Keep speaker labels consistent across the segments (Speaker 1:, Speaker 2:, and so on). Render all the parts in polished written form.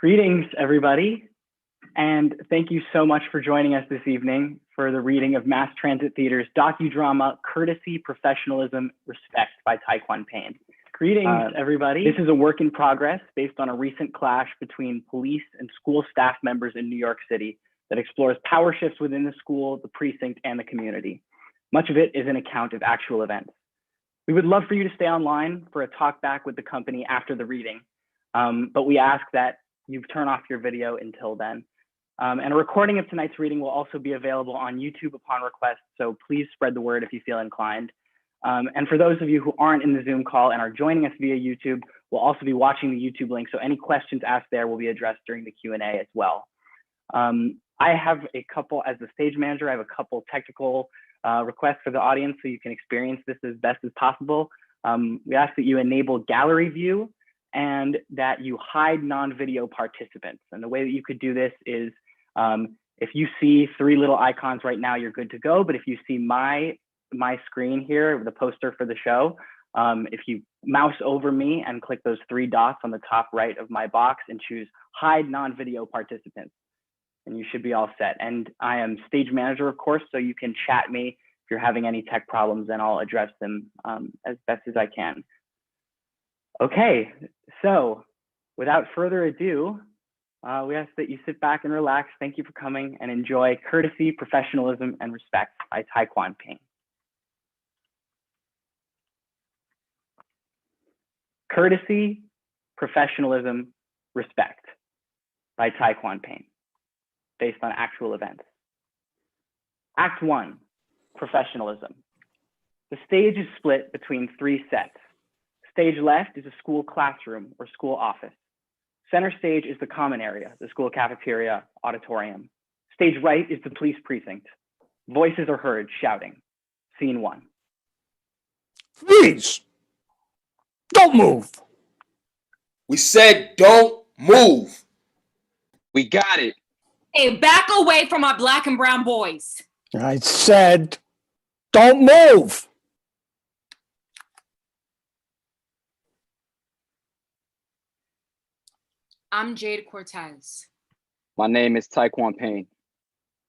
Speaker 1: Greetings, everybody, and thank you so much for joining us this evening for the reading of Mass Transit Theater's docudrama, Courtesy, Professionalism, Respect by Ty-Quan Payne. Greetings, everybody. This is a work in progress based on a recent clash between police and school staff members in New York City that explores power shifts within the school, the precinct, and the community. Much of it is an account of actual events. We would love for you to stay online for a talk back with the company after the reading, but we ask that you turn off your video until then. And a recording of tonight's reading will also be available on YouTube upon request, so please spread the word if you feel inclined. And for those of you who aren't in the Zoom call and are joining us via YouTube, we'll also be watching the YouTube link, so any questions asked there will be addressed during the Q&A as well. I have a couple, as the stage manager, I have a couple technical requests for the audience so you can experience this as best as possible. We ask that you enable gallery view and that you hide non-video participants. And the way that you could do this is if you see three little icons right now, you're good to go. But if you see my screen here, the poster for the show, if you mouse over me and click those three dots on the top right of my box and choose hide non-video participants, and you should be all set. And I am stage manager, of course, so you can chat me if you're having any tech problems and I'll address them as best as I can. Okay, so without further ado, we ask that you sit back and relax. Thank you for coming and enjoy Courtesy, Professionalism, and Respect by Ty-Quan Payne. Courtesy, Professionalism, Respect by Ty-Quan Payne, based on actual events. Act 1, Professionalism. The stage is split between three sets. Stage left is a school classroom or school office. Center stage is the common area, the school cafeteria, auditorium. Stage right is the police precinct. Voices are heard shouting. Scene 1.
Speaker 2: Please, don't move.
Speaker 3: We said don't move.
Speaker 4: We got it.
Speaker 5: Hey, back away from our black and brown boys.
Speaker 2: I said, don't move.
Speaker 5: I'm Jade Cortez.
Speaker 4: My name is Ty-Quan Payne.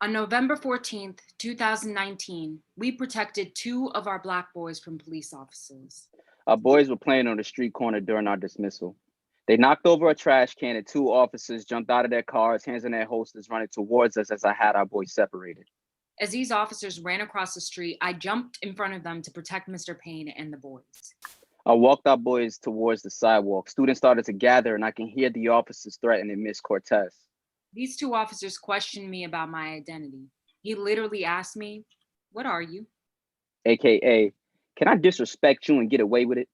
Speaker 5: On November 14th, 2019, we protected 2 of our black boys from police officers.
Speaker 4: Our boys were playing on the street corner during our dismissal. They knocked over a trash can and 2 officers jumped out of their cars, hands in their holsters, running towards us as I had our boys separated.
Speaker 5: As these officers ran across the street, I jumped in front of them to protect Mr. Payne and the boys.
Speaker 4: I walked our boys towards the sidewalk. Students started to gather and I can hear the officers threatening Miss Cortez.
Speaker 5: These 2 officers questioned me about my identity. He literally asked me, "What are you?"
Speaker 4: AKA, can I disrespect you and get away with it?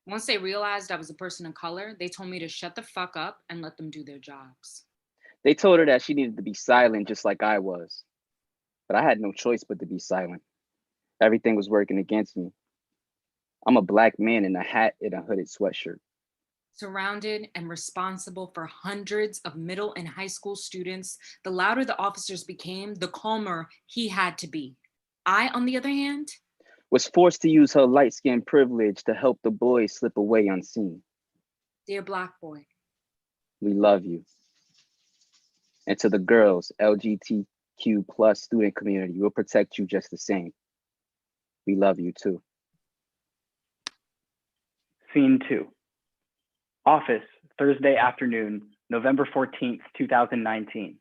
Speaker 5: Once they realized I was a person of color, they told me to shut the fuck up and let them do their jobs.
Speaker 4: They told her that she needed to be silent just like I was. But I had no choice but to be silent. Everything was working against me. I'm a black man in a hat and a hooded sweatshirt.
Speaker 5: Surrounded and responsible for hundreds of middle and high school students, the louder the officers became, the calmer he had to be. I, on the other hand,
Speaker 4: was forced to use her light-skinned privilege to help the boys slip away unseen.
Speaker 5: Dear black boy,
Speaker 4: we love you. And to the girls, LGBTQ plus student community, we'll protect you just the same. We love you too.
Speaker 1: Scene 2. Office, Thursday afternoon, November 14th, 2019.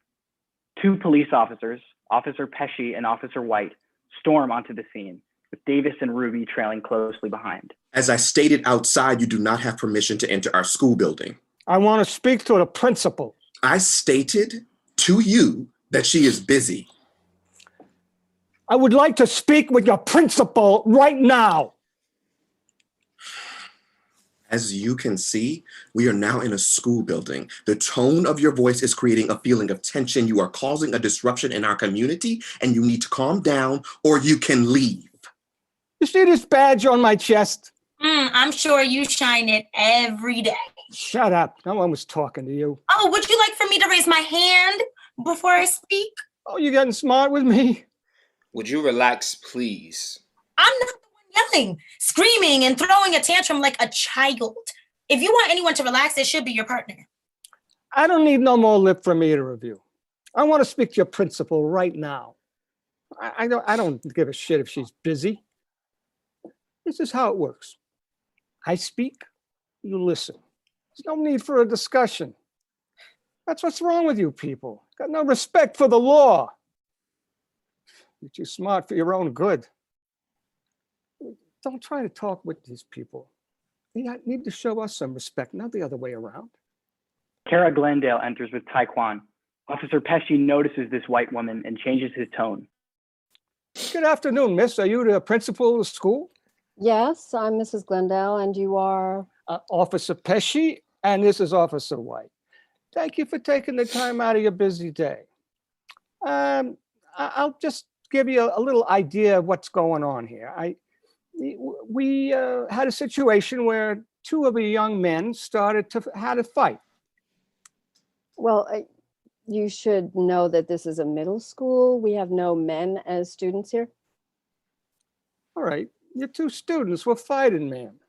Speaker 1: 2 police officers, Officer Pesci and Officer White, storm onto the scene, with Davis and Ruby trailing closely behind.
Speaker 6: As I stated outside, you do not have permission to enter our school building.
Speaker 2: I want to speak to the principal.
Speaker 6: I stated to you that she is busy.
Speaker 2: I would like to speak with your principal right now.
Speaker 6: As you can see, we are now in a school building. The tone of your voice is creating a feeling of tension. You are causing a disruption in our community, and you need to calm down or you can leave.
Speaker 2: You see this badge on my chest?
Speaker 7: I'm sure you shine it every day.
Speaker 2: Shut up. No one was talking to you.
Speaker 7: Oh, would you like for me to raise my hand before I speak?
Speaker 2: Oh, you getting smart with me?
Speaker 3: Would you relax, please?
Speaker 7: I'm not the one yelling, screaming, and throwing a tantrum like a child. If you want anyone to relax, it should be your partner.
Speaker 2: I don't need no more lip from either of you. I want to speak to your principal right now. I don't give a shit if she's busy. This is how it works. I speak, you listen. There's no need for a discussion. That's what's wrong with you people. Got no respect for the law. You're too smart for your own good. Don't try to talk with these people. They need to show us some respect, not the other way around.
Speaker 1: Kara Glendale enters with Ty-Quan. Officer Pesci notices this white woman and changes his tone.
Speaker 2: Good afternoon, miss. Are you the principal of the school?
Speaker 8: Yes, I'm Mrs. Glendale, and you are?
Speaker 2: Officer Pesci, and this is Officer White. Thank you for taking the time out of your busy day. I'll just give you a little idea of what's going on here. We had a situation where two of the young men had a fight.
Speaker 8: Well, you should know that this is a middle school. We have no men as students here.
Speaker 2: All right, your two students were fighting, ma'am.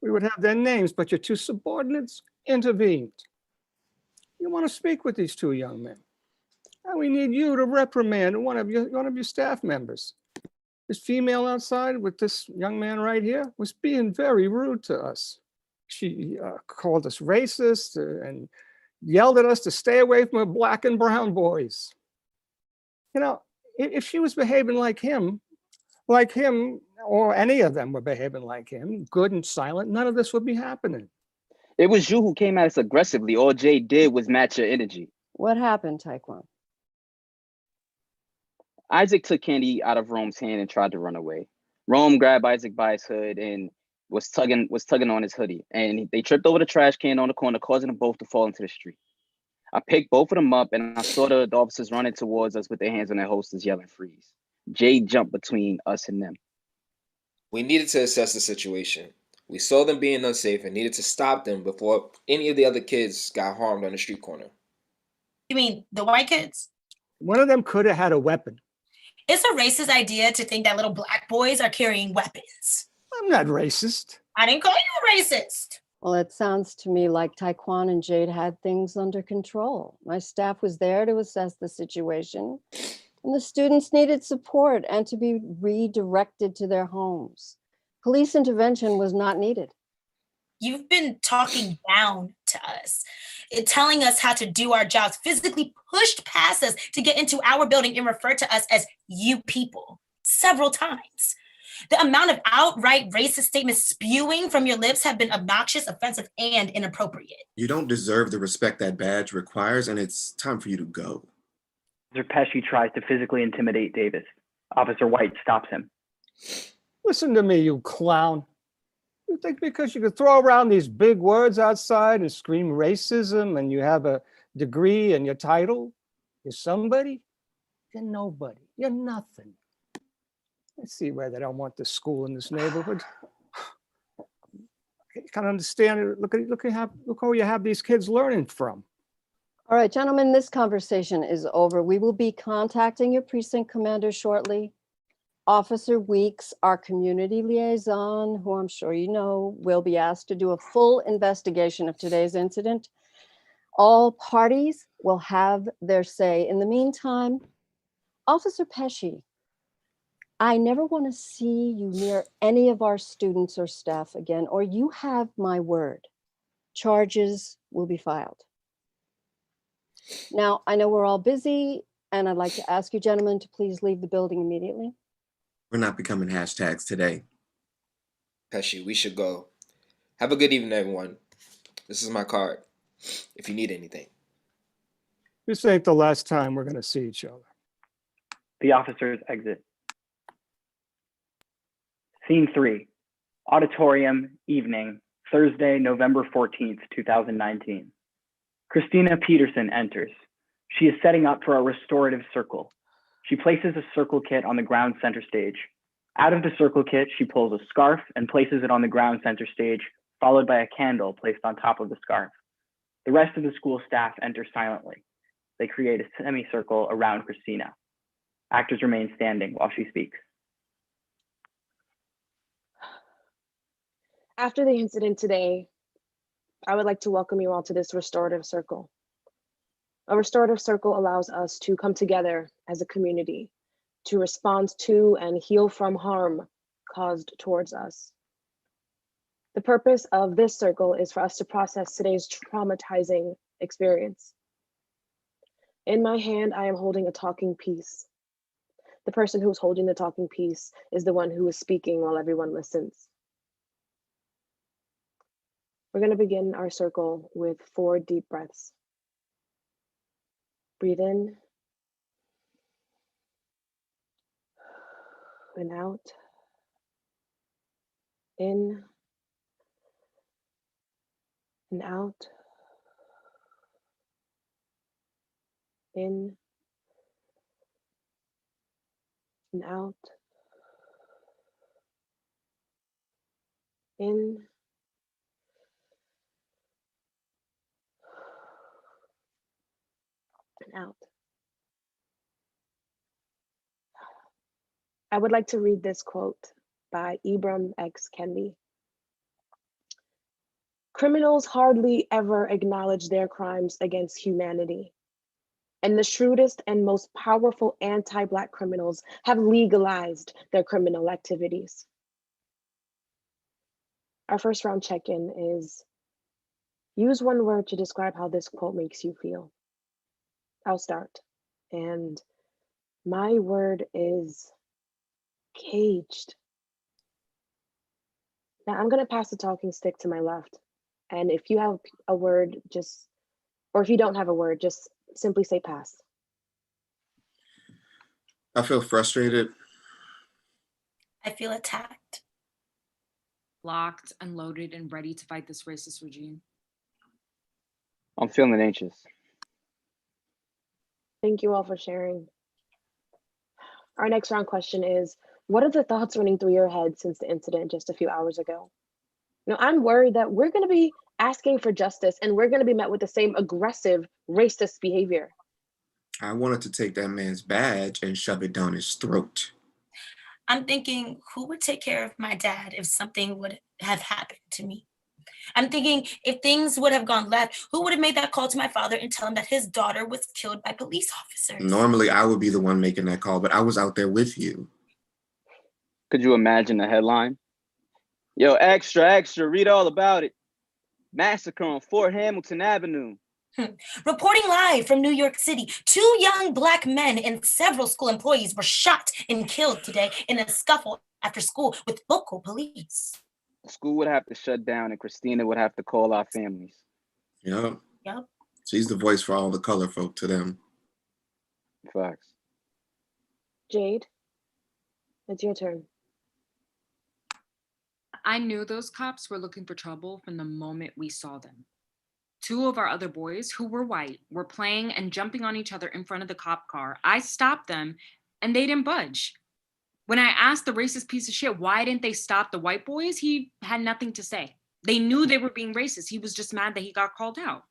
Speaker 2: We would have their names, but your two subordinates intervened. You want to speak with these two young men. And we need you to reprimand one of your staff members. This female outside with this young man right here was being very rude to us. She called us racist and yelled at us to stay away from the black and brown boys. You know, if she was behaving like him, or any of them were behaving like him, good and silent, none of this would be happening.
Speaker 4: It was you who came at us aggressively. All Jay did was match your energy.
Speaker 8: What happened, Ty-Quan?
Speaker 4: Isaac took candy out of Rome's hand and tried to run away. Rome grabbed Isaac by his hood and was tugging on his hoodie. And they tripped over the trash can on the corner, causing them both to fall into the street. I picked both of them up and I saw the officers running towards us with their hands on their holsters yelling freeze. Jay jumped between us and them.
Speaker 3: We needed to assess the situation. We saw them being unsafe and needed to stop them before any of the other kids got harmed on the street corner.
Speaker 7: You mean the white kids?
Speaker 2: One of them could have had a weapon.
Speaker 7: It's a racist idea to think that little black boys are carrying weapons.
Speaker 2: I'm not racist.
Speaker 7: I didn't call you a racist.
Speaker 8: Well, it sounds to me like Ty-Quan and Jade had things under control. My staff was there to assess the situation, and the students needed support and to be redirected to their homes. Police intervention was not needed.
Speaker 7: You've been talking down to us, telling us how to do our jobs, physically pushed past us to get into our building and referred to us as you people several times. The amount of outright racist statements spewing from your lips have been obnoxious, offensive, and inappropriate.
Speaker 6: You don't deserve the respect that badge requires, and it's time for you to go.
Speaker 1: Officer Pesci tries to physically intimidate Davis. Officer White stops him.
Speaker 2: Listen to me, you clown. You think because you could throw around these big words outside and scream racism and you have a degree and your title, you're somebody? You're nobody. You're nothing. I see why they don't want this school in this neighborhood. I can't understand it. Look how you have these kids learning from.
Speaker 8: All right, gentlemen, this conversation is over. We will be contacting your precinct commander shortly. Officer Weeks, our community liaison, who I'm sure you know, will be asked to do a full investigation of today's incident. All parties will have their say. In the meantime, Officer Pesci, I never want to see you near any of our students or staff again, or you have my word. Charges will be filed. Now, I know we're all busy, and I'd like to ask you gentlemen to please leave the building immediately.
Speaker 6: We're not becoming hashtags today.
Speaker 3: Pesci, we should go. Have a good evening, everyone. This is my card, if you need anything.
Speaker 2: This ain't the last time we're going to see each other.
Speaker 1: The officers exit. Scene 3, auditorium, evening, Thursday, November 14th, 2019. Christina Peterson enters. She is setting up for a restorative circle. She places a circle kit on the ground center stage. Out of the circle kit, she pulls a scarf and places it on the ground center stage, followed by a candle placed on top of the scarf. The rest of the school staff enter silently. They create a semicircle around Christina. Actors remain standing while she speaks.
Speaker 9: After the incident today, I would like to welcome you all to this restorative circle. A restorative circle allows us to come together as a community to respond to and heal from harm caused towards us. The purpose of this circle is for us to process today's traumatizing experience. In my hand, I am holding a talking piece. The person who's holding the talking piece is the one who is speaking while everyone listens. We're going to begin our circle with 4 deep breaths. Breathe in and out. In and out. In and out. In and out. I would like to read this quote by Ibram X. Kendi. Criminals hardly ever acknowledge their crimes against humanity. And the shrewdest and most powerful anti-Black criminals have legalized their criminal activities. Our first round check-in is, use one word to describe how this quote makes you feel. I'll start. And my word is caged. Now I'm gonna pass the talking stick to my left. And if you have a word, or if you don't have a word, just simply say pass.
Speaker 6: I feel frustrated.
Speaker 7: I feel attacked.
Speaker 5: Locked, unloaded, and ready to fight this racist regime.
Speaker 4: I'm feeling anxious.
Speaker 9: Thank you all for sharing. Our next round question is, what are the thoughts running through your head since the incident just a few hours ago? Now, I'm worried that we're going to be asking for justice and we're going to be met with the same aggressive, racist behavior.
Speaker 6: I wanted to take that man's badge and shove it down his throat.
Speaker 7: I'm thinking, who would take care of my dad if something would have happened to me? I'm thinking, if things would have gone left, who would have made that call to my father and tell him that his daughter was killed by police officers?
Speaker 6: Normally, I would be the one making that call, but I was out there with you.
Speaker 4: Could you imagine the headline? Yo, extra, extra, read all about it. Massacre on Fort Hamilton Avenue.
Speaker 7: Reporting live from New York City, 2 young Black men and several school employees were shot and killed today in a scuffle after school with local police.
Speaker 4: The school would have to shut down and Christina would have to call our families.
Speaker 6: Yep.
Speaker 7: Yep.
Speaker 6: She's the voice for all the color folk to them.
Speaker 4: Facts.
Speaker 9: Jade, it's your turn.
Speaker 5: I knew those cops were looking for trouble from the moment we saw them. 2 of our other boys, who were white, were playing and jumping on each other in front of the cop car. I stopped them and they didn't budge. When I asked the racist piece of shit, why didn't they stop the white boys? He had nothing to say. They knew they were being racist. He was just mad that he got called out.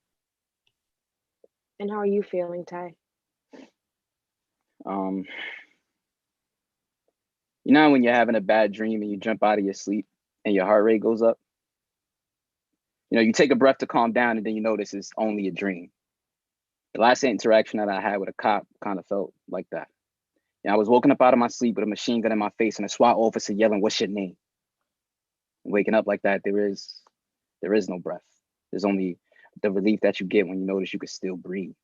Speaker 9: And how are you feeling, Ty?
Speaker 4: You know when you're having a bad dream and you jump out of your sleep and your heart rate goes up? You know, you take a breath to calm down and then you notice it's only a dream. The last interaction that I had with a cop kind of felt like that. You know, I was woken up out of my sleep with a machine gun in my face and a SWAT officer yelling, "What's your name?" And waking up like that, there is no breath. There's only the relief that you get when you notice you can still breathe.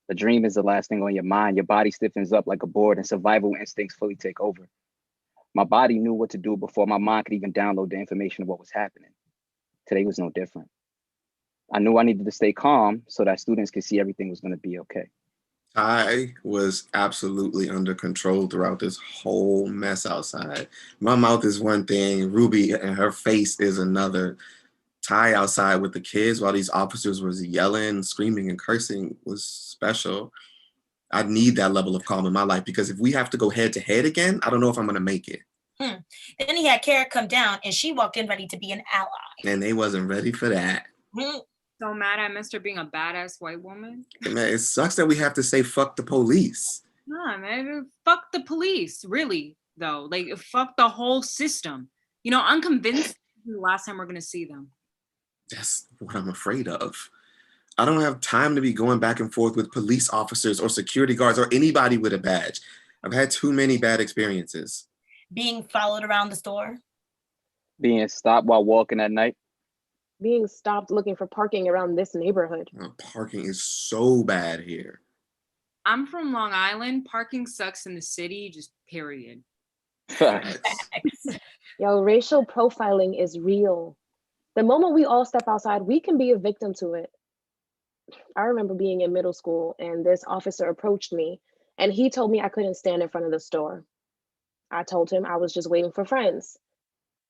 Speaker 4: The dream is the last thing on your mind. Your body stiffens up like a board and survival instincts fully take over. My body knew what to do before my mind could even download the information of what was happening. Today was no different. I knew I needed to stay calm so that students could see everything was going to be okay.
Speaker 6: I was absolutely under control throughout this whole mess outside. My mouth is one thing, Ruby and her face is another. Ty outside with the kids while these officers was yelling, screaming, and cursing was special. I need that level of calm in my life because if we have to go head to head again, I don't know if I'm gonna make it.
Speaker 7: Then he had Kara come down and she walked in ready to be an ally.
Speaker 6: And they wasn't ready for that.
Speaker 5: So mad I missed her being a badass white woman.
Speaker 6: Man, it sucks that we have to say fuck the police.
Speaker 5: Nah, man, fuck the police, really, though. Like, fuck the whole system. You know, I'm convinced this is the last time we're gonna see them.
Speaker 6: That's what I'm afraid of. I don't have time to be going back and forth with police officers or security guards or anybody with a badge. I've had too many bad experiences.
Speaker 7: Being followed around the store.
Speaker 4: Being stopped while walking at night.
Speaker 9: Being stopped looking for parking around this neighborhood.
Speaker 6: Parking is so bad here.
Speaker 5: I'm from Long Island. Parking sucks in the city, just period.
Speaker 4: Facts.
Speaker 9: Yo, racial profiling is real. The moment we all step outside, we can be a victim to it. I remember being in middle school and this officer approached me and he told me I couldn't stand in front of the store. I told him I was just waiting for friends.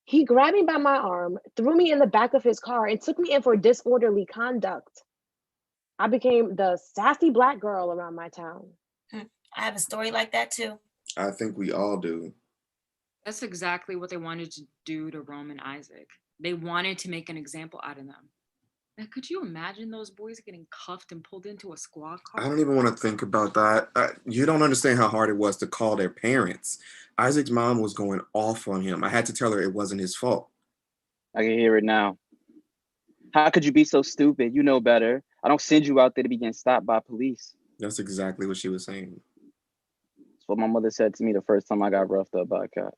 Speaker 9: He grabbed me by my arm, threw me in the back of his car, and took me in for disorderly conduct. I became the sassy Black girl around my town.
Speaker 7: I have a story like that too.
Speaker 6: I think we all do.
Speaker 5: That's exactly what they wanted to do to Rome and Isaac. They wanted to make an example out of them. Now, could you imagine those boys getting cuffed and pulled into a squad car?
Speaker 6: I don't even want to think about that. You don't understand how hard it was to call their parents. Isaac's mom was going off on him. I had to tell her it wasn't his fault.
Speaker 4: I can hear it now. How could you be so stupid? You know better. I don't send you out there to be getting stopped by police.
Speaker 6: That's exactly what she was saying.
Speaker 4: That's what my mother said to me the first time I got roughed up by a cop.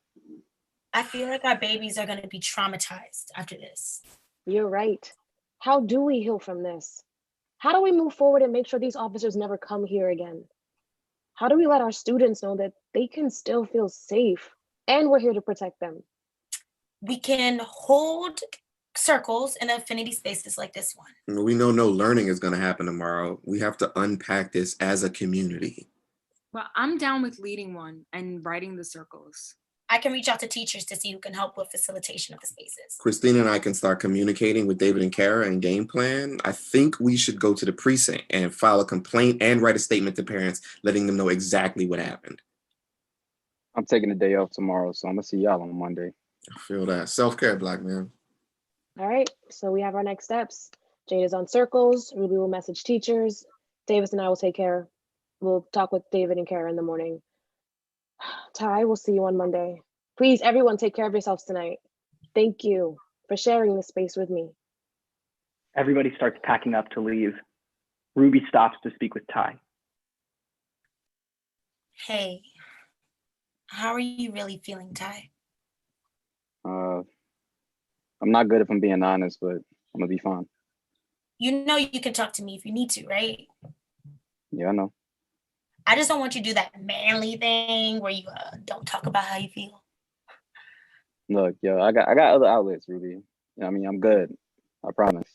Speaker 7: I feel like our babies are going to be traumatized after this.
Speaker 9: You're right. How do we heal from this? How do we move forward and make sure these officers never come here again? How do we let our students know that they can still feel safe and we're here to protect them?
Speaker 7: We can hold circles in affinity spaces like this one.
Speaker 6: We know no learning is going to happen tomorrow. We have to unpack this as a community.
Speaker 5: Well, I'm down with leading one and writing the circles.
Speaker 7: I can reach out to teachers to see who can help with facilitation of the spaces.
Speaker 6: Christina and I can start communicating with David and Kara and game plan. I think we should go to the precinct and file a complaint and write a statement to parents, letting them know exactly what happened.
Speaker 4: I'm taking a day off tomorrow, so I'm gonna see y'all on Monday.
Speaker 6: I feel that. Self-care, Black man.
Speaker 9: All right, so we have our next steps. Jade is on circles. Ruby will message teachers. Davis and I will take care. We'll talk with David and Kara in the morning. Ty, we'll see you on Monday. Please, everyone, take care of yourselves tonight. Thank you for sharing this space with me.
Speaker 1: Everybody starts packing up to leave. Ruby stops to speak with Ty.
Speaker 7: Hey, how are you really feeling, Ty?
Speaker 4: I'm not good if I'm being honest, but I'm gonna be fine.
Speaker 7: You know you can talk to me if you need to, right?
Speaker 4: Yeah, I know.
Speaker 7: I just don't want you to do that manly thing where you don't talk about how you feel.
Speaker 4: Look, yo, I got other outlets, Ruby. You know what I mean, I'm good. I promise.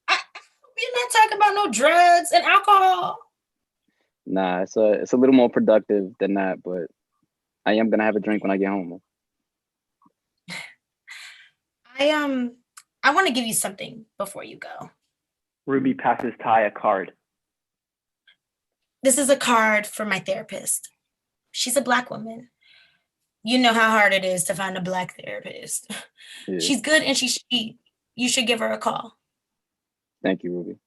Speaker 7: We're not talking about no drugs and alcohol.
Speaker 4: Nah, it's a little more productive than that, but I am gonna have a drink when I get home.
Speaker 7: I want to give you something before you go.
Speaker 1: Ruby passes Ty a card.
Speaker 7: This is a card for my therapist. She's a Black woman. You know how hard it is to find a Black therapist.
Speaker 4: Yeah.
Speaker 7: She's good and she's cheap. You should give her a call.
Speaker 4: Thank you, Ruby.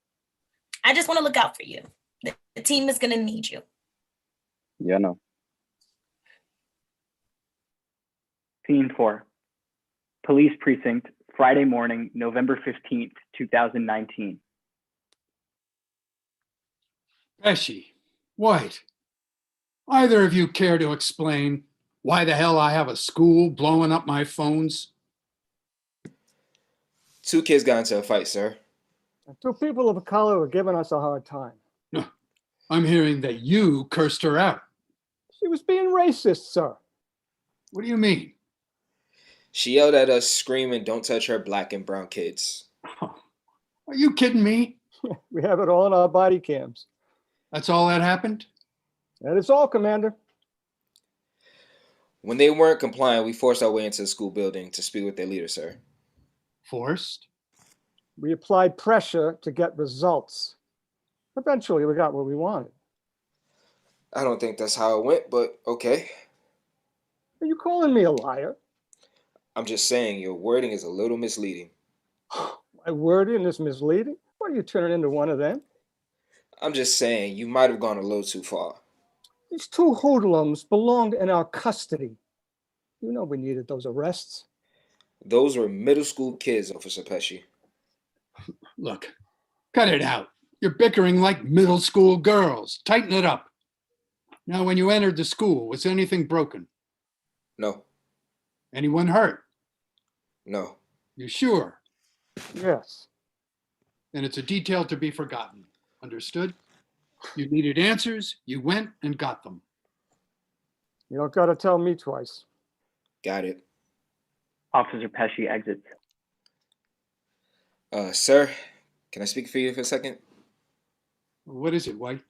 Speaker 7: I just want to look out for you. The team is going to need you.
Speaker 4: Yeah, I know.
Speaker 1: Scene 4. Police Precinct, Friday morning, November 15th, 2019.
Speaker 10: Pesci, White, either of you care to explain why the hell I have a school blowing up my phones?
Speaker 3: 2 kids got into a fight, sir.
Speaker 2: Two people of color are giving us a hard time.
Speaker 10: I'm hearing that you cursed her out.
Speaker 2: She was being racist, sir.
Speaker 10: What do you mean?
Speaker 3: She yelled at us, screaming, "Don't touch her Black and brown kids."
Speaker 10: Oh, are you kidding me?
Speaker 2: We have it all in our body cams.
Speaker 10: That's all that happened?
Speaker 2: That is all, Commander.
Speaker 3: When they weren't compliant, we forced our way into the school building to speak with their leader, sir.
Speaker 10: Forced?
Speaker 2: We applied pressure to get results. Eventually, we got what we wanted.
Speaker 3: I don't think that's how it went, but okay.
Speaker 2: Are you calling me a liar?
Speaker 3: I'm just saying your wording is a little misleading.
Speaker 2: My wording is misleading? What are you turning into one of them?
Speaker 3: I'm just saying you might have gone a little too far.
Speaker 2: These two hoodlums belonged in our custody. You know we needed those arrests.
Speaker 3: Those were middle school kids, Officer Pesci.
Speaker 10: Look, cut it out. You're bickering like middle school girls. Tighten it up. Now, when you entered the school, was anything broken?
Speaker 3: No,
Speaker 10: Anyone hurt?
Speaker 3: no.
Speaker 10: You sure?
Speaker 2: Yes.
Speaker 10: Then it's a detail to be forgotten. Understood? You needed answers. You went and got them.
Speaker 2: You don't got to tell me twice.
Speaker 3: Got it.
Speaker 1: Officer Pesci exits.
Speaker 3: Sir, can I speak for you for a second?
Speaker 10: What is it, White?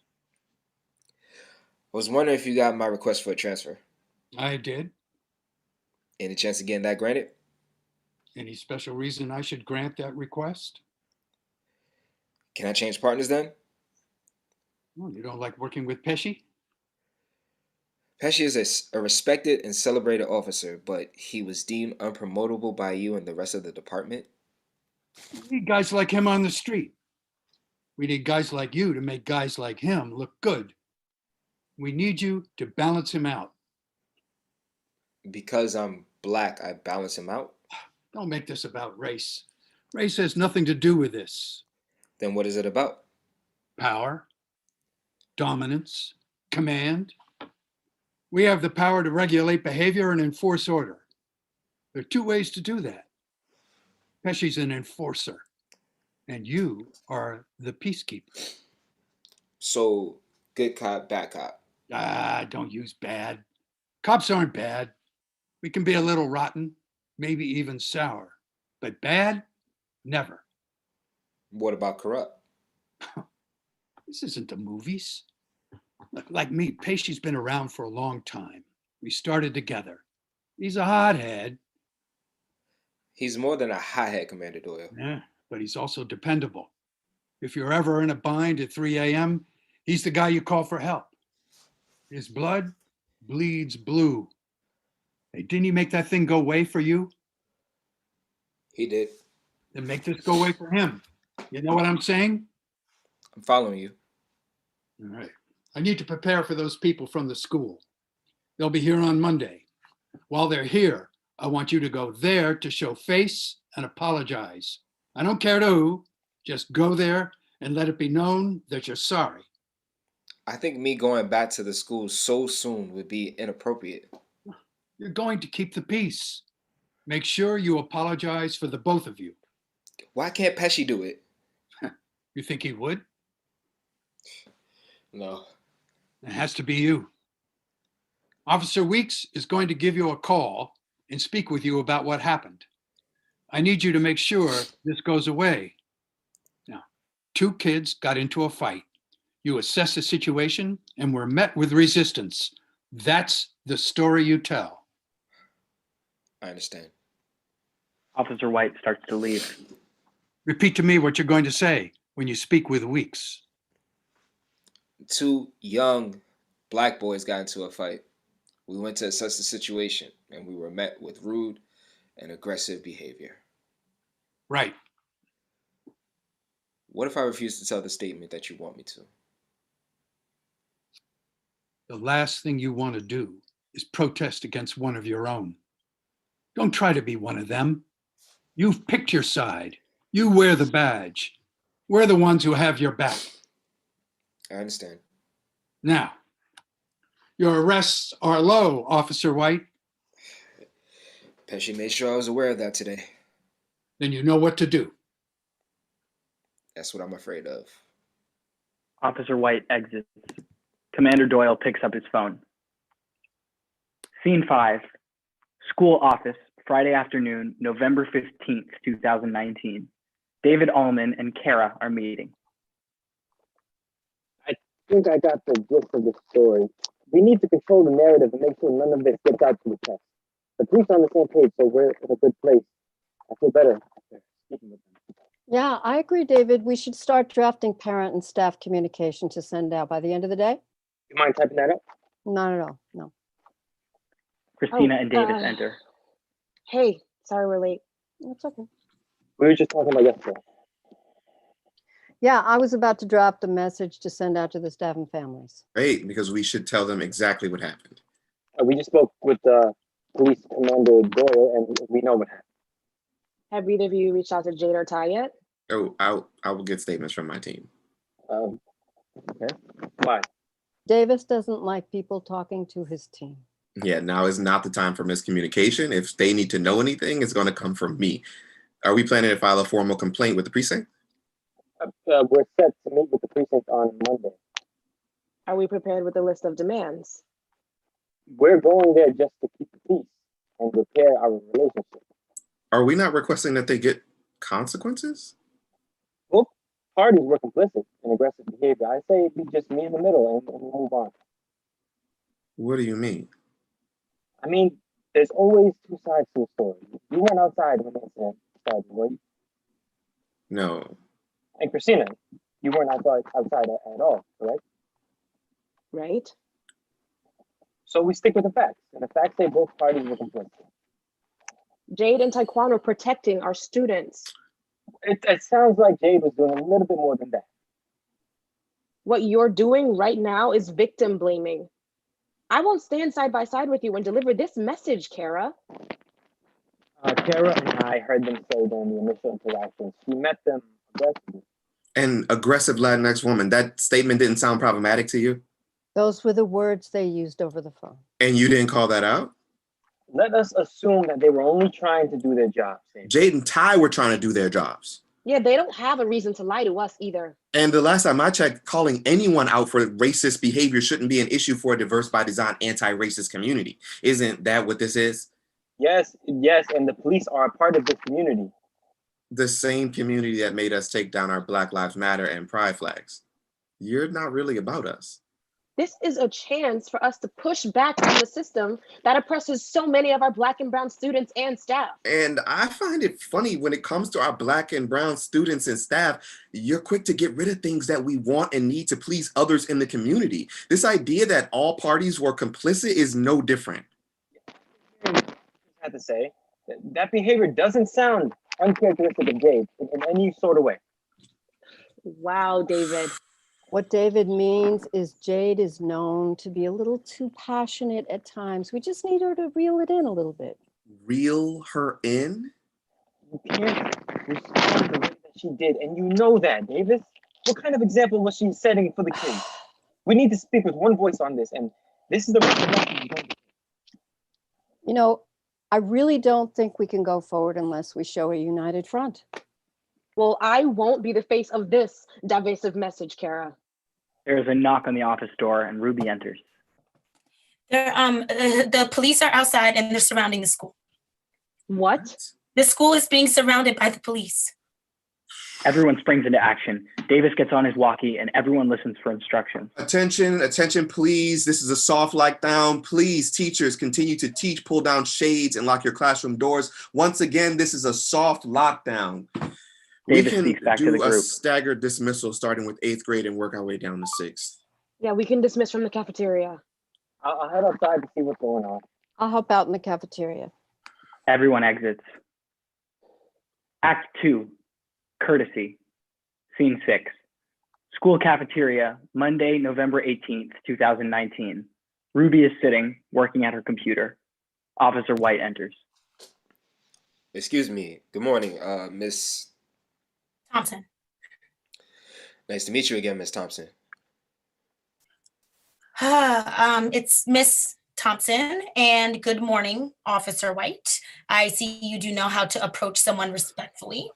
Speaker 3: I was wondering if you got my request for a transfer.
Speaker 10: I did.
Speaker 3: Any chance of getting that granted?
Speaker 10: Any special reason I should grant that request?
Speaker 3: Can I change partners then?
Speaker 10: Oh, you don't like working with Pesci?
Speaker 3: Pesci is a respected and celebrated officer, but he was deemed unpromotable by you and the rest of the department.
Speaker 10: We need guys like him on the street. We need guys like you to make guys like him look good. We need you to balance him out.
Speaker 3: Because I'm black, I balance him out?
Speaker 10: Don't make this about race. Race has nothing to do with this.
Speaker 3: Then what is it about?
Speaker 10: Power, dominance, command. We have the power to regulate behavior and enforce order. There are two ways to do that. Pesci's an enforcer, and you are the peacekeeper.
Speaker 3: So, good cop, bad cop.
Speaker 10: Don't use bad. Cops aren't bad. We can be a little rotten, maybe even sour, but bad, never.
Speaker 3: What about corrupt?
Speaker 10: This isn't the movies. Like me, Pesci's been around for a long time. We started together. He's a hothead.
Speaker 3: He's more than a hothead, Commander Doyle.
Speaker 10: Yeah, but he's also dependable. If you're ever in a bind at 3 a.m., he's the guy you call for help. His blood bleeds blue. Hey, didn't he make that thing go away for you?
Speaker 3: He did.
Speaker 10: Then make this go away for him. You know what I'm saying?
Speaker 3: I'm following you.
Speaker 10: All right. I need to prepare for those people from the school. They'll be here on Monday. While they're here, I want you to go there to show face and apologize. I don't care to who, just go there and let it be known that you're sorry.
Speaker 3: I think me going back to the school so soon would be inappropriate.
Speaker 10: You're going to keep the peace. Make sure you apologize for the both of you.
Speaker 3: Why can't Pesci do it?
Speaker 10: You think he would?
Speaker 3: No.
Speaker 10: It has to be you. Officer Weeks is going to give you a call and speak with you about what happened. I need you to make sure this goes away. Now, two kids got into a fight. You assess the situation and were met with resistance. That's the story you tell.
Speaker 3: I understand.
Speaker 1: Officer White starts to leave.
Speaker 10: Repeat to me what you're going to say when you speak with Weeks.
Speaker 3: Two young black boys got into a fight. We went to assess the situation, and we were met with rude and aggressive behavior.
Speaker 10: Right.
Speaker 3: What if I refuse to tell the statement that you want me to?
Speaker 10: The last thing you want to do is protest against one of your own. Don't try to be one of them. You've picked your side. You wear the badge. We're the ones who have your back.
Speaker 3: I understand.
Speaker 10: Now, your arrests are low, Officer White.
Speaker 3: Pesci made sure I was aware of that today.
Speaker 10: Then you know what to do.
Speaker 3: That's what I'm afraid of.
Speaker 1: Officer White exits. Commander Doyle picks up his phone. Scene 5. School office, Friday afternoon, November 15th, 2019. David Allman and Kara are meeting.
Speaker 11: I think I got the gist of the story. We need to control the narrative and make sure none of this gets out to the press. The police are on the same page, so we're in a good place. I feel better after speaking with them.
Speaker 8: Yeah, I agree, David. We should start drafting parent and staff communication to send out by the end of the day.
Speaker 11: You mind typing that up?
Speaker 8: Not at all, no.
Speaker 1: Christina and Davis enter.
Speaker 9: Hey, sorry we're late.
Speaker 8: That's okay.
Speaker 11: We were just talking about yesterday.
Speaker 8: Yeah, I was about to draft a message to send out to the staff and families.
Speaker 6: Great, because we should tell them exactly what happened.
Speaker 11: We just spoke with Police Commander Doyle, and we know what happened.
Speaker 9: Have either of you reached out to Jade or Ty yet?
Speaker 6: Oh, I will get statements from my team.
Speaker 11: Okay. Why?
Speaker 8: Davis doesn't like people talking to his team.
Speaker 6: Yeah, now is not the time for miscommunication. If they need to know anything, it's going to come from me. Are we planning to file a formal complaint with the precinct?
Speaker 11: We're set to meet with the precinct on Monday.
Speaker 9: Are we prepared with a list of demands?
Speaker 11: We're going there just to keep the peace and repair our relationship.
Speaker 6: Are we not requesting that they get consequences?
Speaker 11: Both parties were complicit in aggressive behavior. I say it be just me in the middle and we move on.
Speaker 6: What do you mean?
Speaker 11: I mean, there's always two sides to a story. You weren't outside when the incident started, were you?
Speaker 6: No.
Speaker 11: And Christina, you weren't outside at all, correct?
Speaker 9: Right?
Speaker 11: So we stick with the facts. And the facts say both parties were complicit.
Speaker 9: Jade and Ty-Quan were protecting our students.
Speaker 11: It sounds like Jade was doing a little bit more than that.
Speaker 9: What you're doing right now is victim blaming. I won't stand side by side with you and deliver this message, Kara.
Speaker 11: Kara and I heard them say during the initial interactions. She met them aggressively.
Speaker 6: An aggressive Latinx woman, that statement didn't sound problematic to you?
Speaker 8: Those were the words they used over the phone.
Speaker 6: And you didn't call that out?
Speaker 11: Let us assume that they were only trying to do their job.
Speaker 6: Jade and Ty were trying to do their jobs.
Speaker 9: Yeah, they don't have a reason to lie to us either.
Speaker 6: And the last time I checked, calling anyone out for racist behavior shouldn't be an issue for a diverse by design anti-racist community. Isn't that what this is?
Speaker 11: Yes, and the police are a part of this community.
Speaker 6: The same community that made us take down our Black Lives Matter and Pride flags. You're not really about us.
Speaker 9: This is a chance for us to push back on the system that oppresses so many of our Black and brown students and staff.
Speaker 6: And I find it funny when it comes to our Black and brown students and staff, you're quick to get rid of things that we want and need to please others in the community. This idea that all parties were complicit is no different.
Speaker 11: I have to say, that behavior doesn't sound uncharacteristic of Jade in any sort of way.
Speaker 9: Wow, David.
Speaker 8: What David means is Jade is known to be a little too passionate at times. We just need her to reel it in a little bit.
Speaker 6: Reel her in?
Speaker 11: You can't respond the way that she did, and you know that, Davis. What kind of example was she setting for the kids? We need to speak with one voice on this, and this is the right.
Speaker 8: You know, I really don't think we can go forward unless we show a united front.
Speaker 9: Well, I won't be the face of this divisive message, Kara.
Speaker 1: There is a knock on the office door and Ruby enters.
Speaker 7: The police are outside and they're surrounding the school.
Speaker 9: What?
Speaker 7: The school is being surrounded by the police.
Speaker 1: Everyone springs into action. Davis gets on his walkie and everyone listens for instructions.
Speaker 6: Attention, please. This is a soft lockdown. Please, teachers, continue to teach, pull down shades, and lock your classroom doors. Once again, this is a soft lockdown.
Speaker 1: Davis
Speaker 6: we can
Speaker 1: speaks back to
Speaker 6: do
Speaker 1: the
Speaker 6: a
Speaker 1: group.
Speaker 6: staggered dismissal starting with 8th grade and work our way down to 6th.
Speaker 9: Yeah, we can dismiss from the cafeteria.
Speaker 11: I'll head outside to see what's going on.
Speaker 8: I'll help out in the cafeteria.
Speaker 1: Everyone exits. Act 2, Courtesy. Scene 6. School cafeteria, Monday, November 18th, 2019. Ruby is sitting, working at her computer. Officer White enters.
Speaker 3: Excuse me. Good morning, Miss
Speaker 7: Thompson.
Speaker 3: Nice to meet you again, Miss Thompson.
Speaker 7: It's Miss Thompson, and good morning, Officer White. I see you do know how to approach someone respectfully.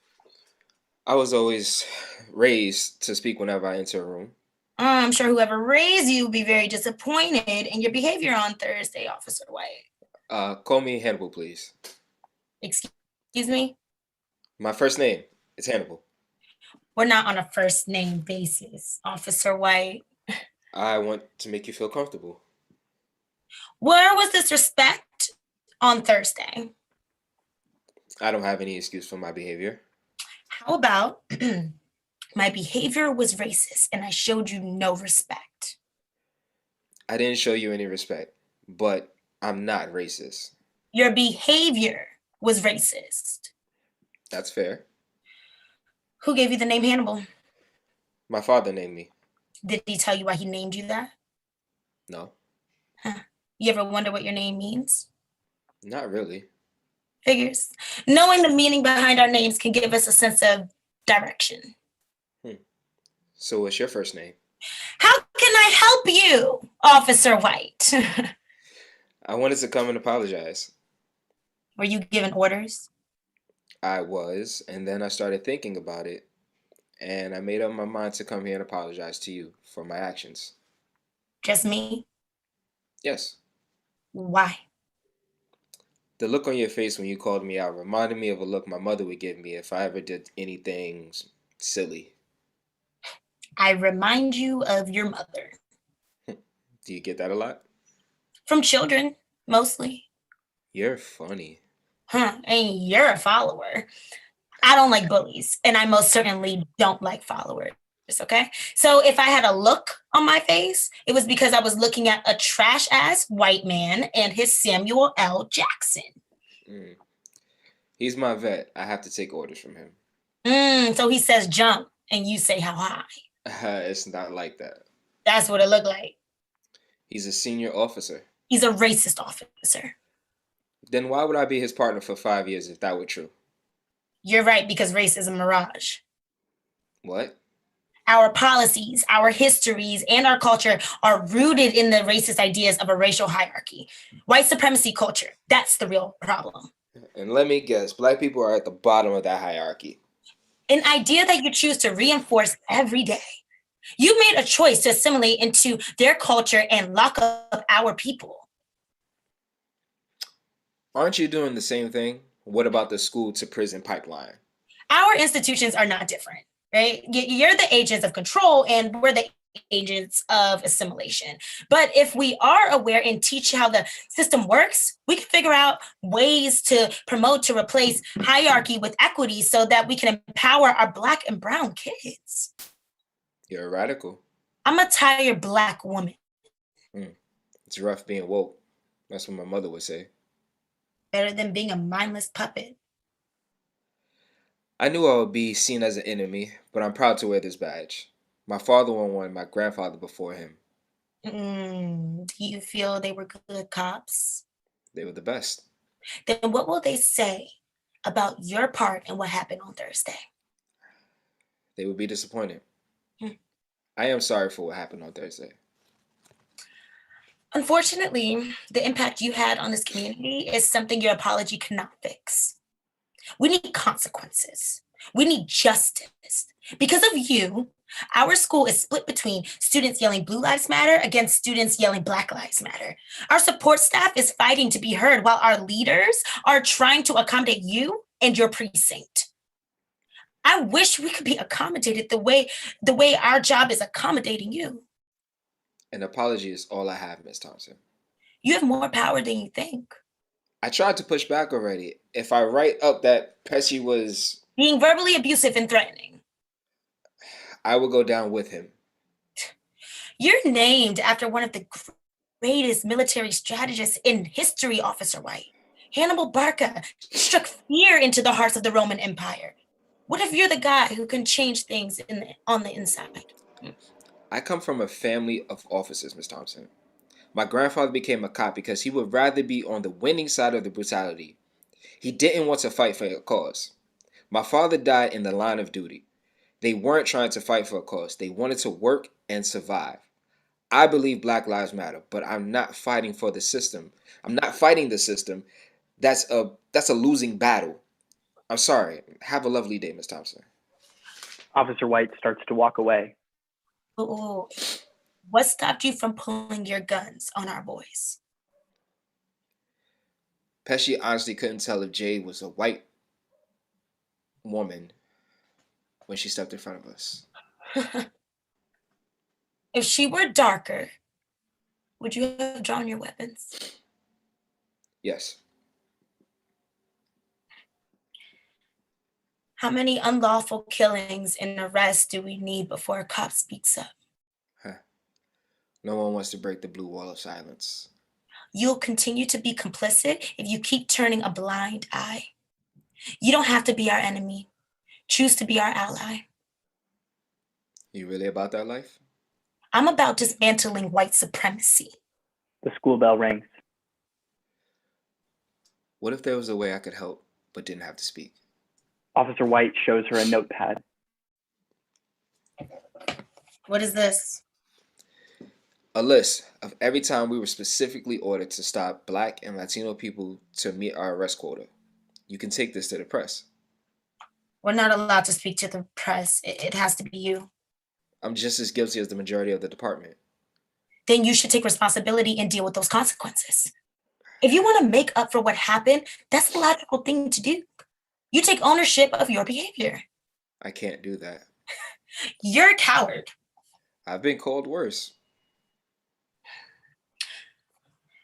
Speaker 3: I was always raised to speak whenever I enter a room.
Speaker 7: I'm sure whoever raised you will be very disappointed in your behavior on Thursday, Officer White.
Speaker 3: Call me Hannibal, please.
Speaker 7: Excuse me?
Speaker 3: My first name is Hannibal.
Speaker 7: We're not on a first name basis, Officer White.
Speaker 3: I want to make you feel comfortable.
Speaker 7: Where was this respect on Thursday?
Speaker 3: I don't have any excuse for my behavior.
Speaker 7: How about my behavior was racist and I showed you no respect?
Speaker 3: I didn't show you any respect, but I'm not racist.
Speaker 7: Your behavior was racist.
Speaker 3: That's fair.
Speaker 7: Who gave you the name Hannibal?
Speaker 3: My father named me.
Speaker 7: Did he tell you why he named you that?
Speaker 3: No,
Speaker 7: You ever wonder what your name means?
Speaker 3: not really.
Speaker 7: Figures. Knowing the meaning behind our names can give us a sense of direction.
Speaker 3: So what's your first name?
Speaker 7: How can I help you, Officer White?
Speaker 3: I wanted to come and apologize.
Speaker 7: Were you given orders?
Speaker 3: I was, and then I started thinking about it, and I made up my mind to come here and apologize to you for my actions.
Speaker 7: Just me?
Speaker 3: Yes.
Speaker 7: Why?
Speaker 3: The look on your face when you called me out reminded me of a look my mother would give me if I ever did anything silly.
Speaker 7: I remind you of your mother.
Speaker 3: Do you get that a lot?
Speaker 7: From children, mostly.
Speaker 3: You're funny.
Speaker 7: And you're a follower. I don't like bullies, and I most certainly don't like followers. Okay. So if I had a look on my face, it was because I was looking at a trash ass white man and his Samuel L. Jackson.
Speaker 3: He's my vet. I have to take orders from him.
Speaker 7: So he says jump and you say how high.
Speaker 3: It's not like that.
Speaker 7: That's what it looked like.
Speaker 3: He's a senior officer.
Speaker 7: He's a racist officer.
Speaker 3: Then why would I be his partner for 5 years if that were true?
Speaker 7: You're right, because race is a mirage.
Speaker 3: What?
Speaker 7: Our policies, our histories, and our culture are rooted in the racist ideas of a racial hierarchy. White supremacy culture, that's the real problem.
Speaker 3: And let me guess, black people are at the bottom of that hierarchy.
Speaker 7: An idea that you choose to reinforce every day. You made a choice to assimilate into their culture and lock up our people.
Speaker 3: Aren't you doing the same thing? What about the school to prison pipeline?
Speaker 7: Our institutions are not different, right? You're the agents of control and we're the agents of assimilation. But if we are aware and teach how the system works, we can figure out ways to promote, to replace hierarchy with equity so that we can empower our Black and brown kids.
Speaker 3: You're a radical.
Speaker 7: I'm a tired Black woman.
Speaker 3: It's rough being woke. That's what my mother would say.
Speaker 7: Better than being a mindless puppet.
Speaker 3: I knew I would be seen as an enemy, but I'm proud to wear this badge. My father won one, my grandfather before him.
Speaker 7: Do you feel they were good cops?
Speaker 3: They were the best.
Speaker 7: Then what will they say about your part in what happened on Thursday?
Speaker 3: They would be disappointed. I am sorry for what happened on Thursday.
Speaker 7: Unfortunately, the impact you had on this community is something your apology cannot fix. We need consequences. We need justice. Because of you, our school is split between students yelling Blue Lives Matter against students yelling Black Lives Matter. Our support staff is fighting to be heard while our leaders are trying to accommodate you and your precinct. I wish we could be accommodated the way our job is accommodating you.
Speaker 3: An apology is all I have, Miss Thompson.
Speaker 7: You have more power than you think.
Speaker 3: I tried to push back already. If I write up that Pesci was
Speaker 7: being verbally abusive and threatening,
Speaker 3: I will go down with him.
Speaker 7: You're named after one of the greatest military strategists in history, Officer White. Hannibal Barca struck fear into the hearts of the Roman Empire. What if you're the guy who can change things on the inside?
Speaker 3: I come from a family of officers, Miss Thompson. My grandfather became a cop because he would rather be on the winning side of the brutality. He didn't want to fight for a cause. My father died in the line of duty. They weren't trying to fight for a cause. They wanted to work and survive. I believe Black Lives Matter, but I'm not fighting for the system. I'm not fighting the system. That's a losing battle. I'm sorry. Have a lovely day, Miss Thompson.
Speaker 1: Officer White starts to walk away.
Speaker 7: Oh, what stopped you from pulling your guns on our boys?
Speaker 3: Pesci honestly couldn't tell if Jade was a white woman when she stepped in front of us.
Speaker 7: If she were darker, would you have drawn your weapons?
Speaker 3: Yes.
Speaker 7: How many unlawful killings and arrests do we need before a cop speaks up?
Speaker 3: No one wants to break the blue wall of silence.
Speaker 7: You'll continue to be complicit if you keep turning a blind eye. You don't have to be our enemy. Choose to be our ally.
Speaker 3: You really about that life?
Speaker 7: I'm about dismantling white supremacy.
Speaker 1: The school bell rings.
Speaker 3: What if there was a way I could help but didn't have to speak?
Speaker 1: Officer White shows her a notepad.
Speaker 7: What is this?
Speaker 3: A list of every time we were specifically ordered to stop Black and Latino people to meet our arrest quota. You can take this to the press.
Speaker 7: We're not allowed to speak to the press. It has to be you.
Speaker 3: I'm just as guilty as the majority of the department.
Speaker 7: Then you should take responsibility and deal with those consequences. If you want to make up for what happened, that's the logical thing to do. You take ownership of your behavior.
Speaker 3: I can't do that.
Speaker 7: You're a coward.
Speaker 3: I've been called worse.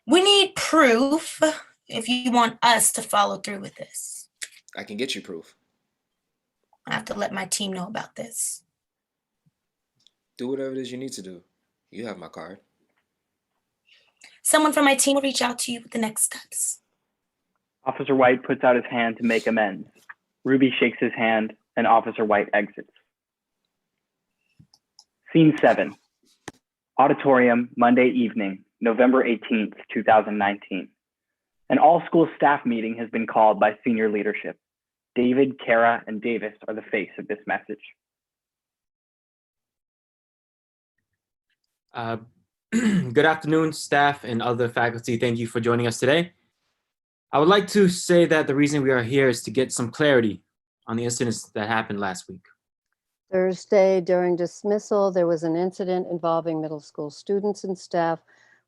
Speaker 7: We need proof if you want us to follow through with this.
Speaker 3: I can get you proof.
Speaker 7: I have to let my team know about this.
Speaker 3: Do whatever it is you need to do. You have my card.
Speaker 7: Someone from my team will reach out to you with the next steps.
Speaker 1: Officer White puts out his hand to make amends. Ruby shakes his hand and Officer White exits. Scene 7. Auditorium, Monday evening, November 18th, 2019. An all-school staff meeting has been called by senior leadership. David, Kara, and Davis are the face of this message.
Speaker 12: Good afternoon, staff and other faculty. Thank you for joining us today. I would like to say that the reason we are here is to get some clarity on the incidents that happened last week.
Speaker 8: Thursday, during dismissal, there was an incident involving middle school students and staff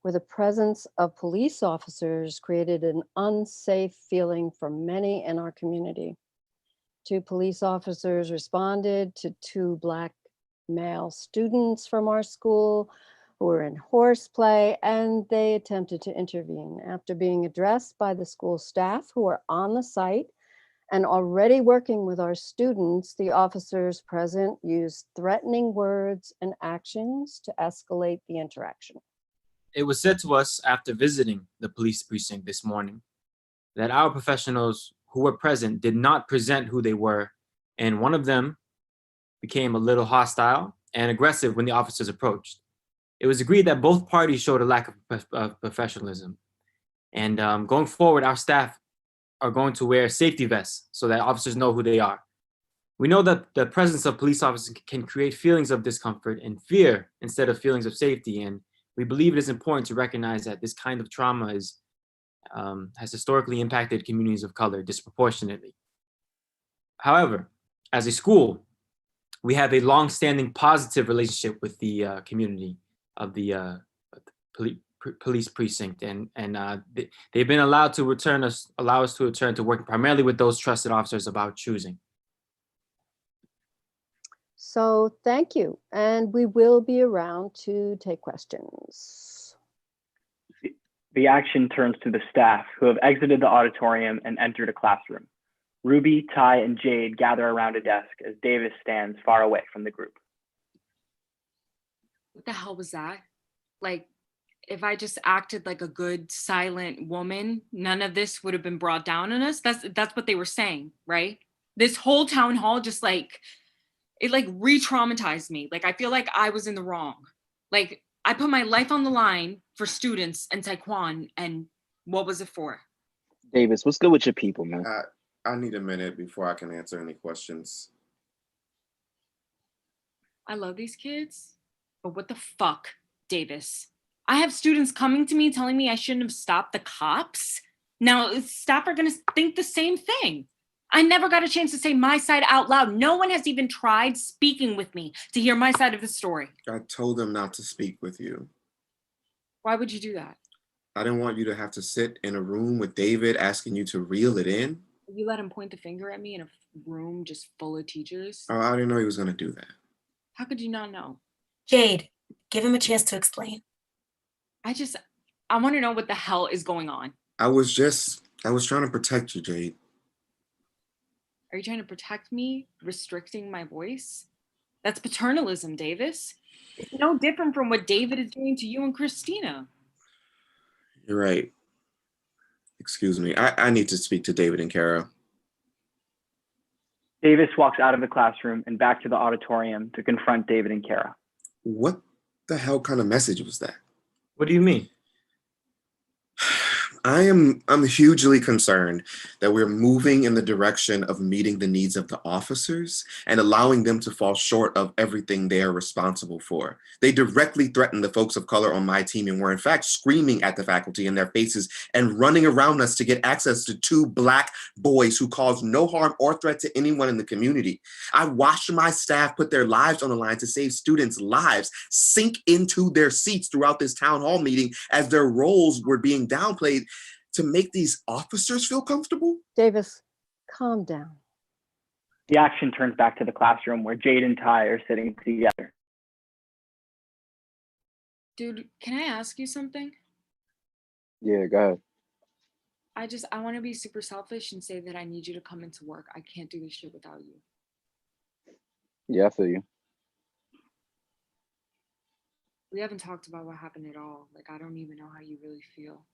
Speaker 8: where the presence of police officers created an unsafe feeling for many in our community. 2 police officers responded to 2 Black male students from our school who were in horseplay, and they attempted to intervene. After being addressed by the school staff who were on the site and already working with our students, the officers present used threatening words and actions to escalate the interaction.
Speaker 12: It was said to us after visiting the police precinct this morning that our professionals who were present did not present who they were, and one of them became a little hostile and aggressive when the officers approached. It was agreed that both parties showed a lack of professionalism. And going forward, our staff are going to wear safety vests so that officers know who they are. We know that the presence of police officers can create feelings of discomfort and fear instead of feelings of safety. And we believe it is important to recognize that this kind of trauma has historically impacted communities of color disproportionately. However, as a school, we have a long-standing positive relationship with the community of the police precinct, and they've been allowed to allow us to return to working primarily with those trusted officers of our choosing.
Speaker 8: So thank you, and we will be around to take questions.
Speaker 1: The action turns to the staff who have exited the auditorium and entered a classroom. Ruby, Ty, and Jade gather around a desk as Davis stands far away from the group.
Speaker 5: What the hell was that? Like, if I just acted like a good silent woman, none of this would have been brought down on us. That's what they were saying, right? This whole town hall just it re-traumatized me. Like, I feel like I was in the wrong. Like, I put my life on the line for students and Ty-Quan, and what was it for?
Speaker 4: Davis, what's good with your people, man?
Speaker 6: I need a minute before I can answer any questions.
Speaker 5: I love these kids, but what the fuck, Davis? I have students coming to me telling me I shouldn't have stopped the cops. Now, staff are gonna think the same thing. I never got a chance to say my side out loud. No one has even tried speaking with me to hear my side of the story.
Speaker 6: I told them not to speak with you.
Speaker 5: Why would you do that?
Speaker 6: I didn't want you to have to sit in a room with David asking you to reel it in.
Speaker 5: You let him point the finger at me in a room just full of teachers?
Speaker 6: Oh, I didn't know he was gonna do that.
Speaker 5: How could you not know?
Speaker 7: Jade, give him a chance to explain.
Speaker 5: I want to know what the hell is going on.
Speaker 6: I was trying to protect you, Jade.
Speaker 5: Are you trying to protect me, restricting my voice? That's paternalism, Davis. It's no different from what David is doing to you and Christina.
Speaker 6: You're right. Excuse me. I need to speak to David and Kara.
Speaker 1: Davis walks out of the classroom and back to the auditorium to confront David and Kara.
Speaker 6: What the hell kind of message was that?
Speaker 12: What do you mean?
Speaker 6: I'm hugely concerned that we're moving in the direction of meeting the needs of the officers and allowing them to fall short of everything they are responsible for. They directly threaten the folks of color on my team and were in fact screaming at the faculty in their faces and running around us to get access to 2 Black boys who caused no harm or threat to anyone in the community. I watched my staff put their lives on the line to save students' lives, sink into their seats throughout this town hall meeting as their roles were being downplayed to make these officers feel comfortable.
Speaker 8: Davis, calm down.
Speaker 1: The action turns back to the classroom where Jade and Ty are sitting together.
Speaker 5: Dude, can I ask you something?
Speaker 4: Yeah, go ahead.
Speaker 5: I want to be super selfish and say that I need you to come into work. I can't do this shit without you.
Speaker 4: Yeah, I feel you.
Speaker 5: We haven't talked about what happened at all. Like, I don't even know how you really feel.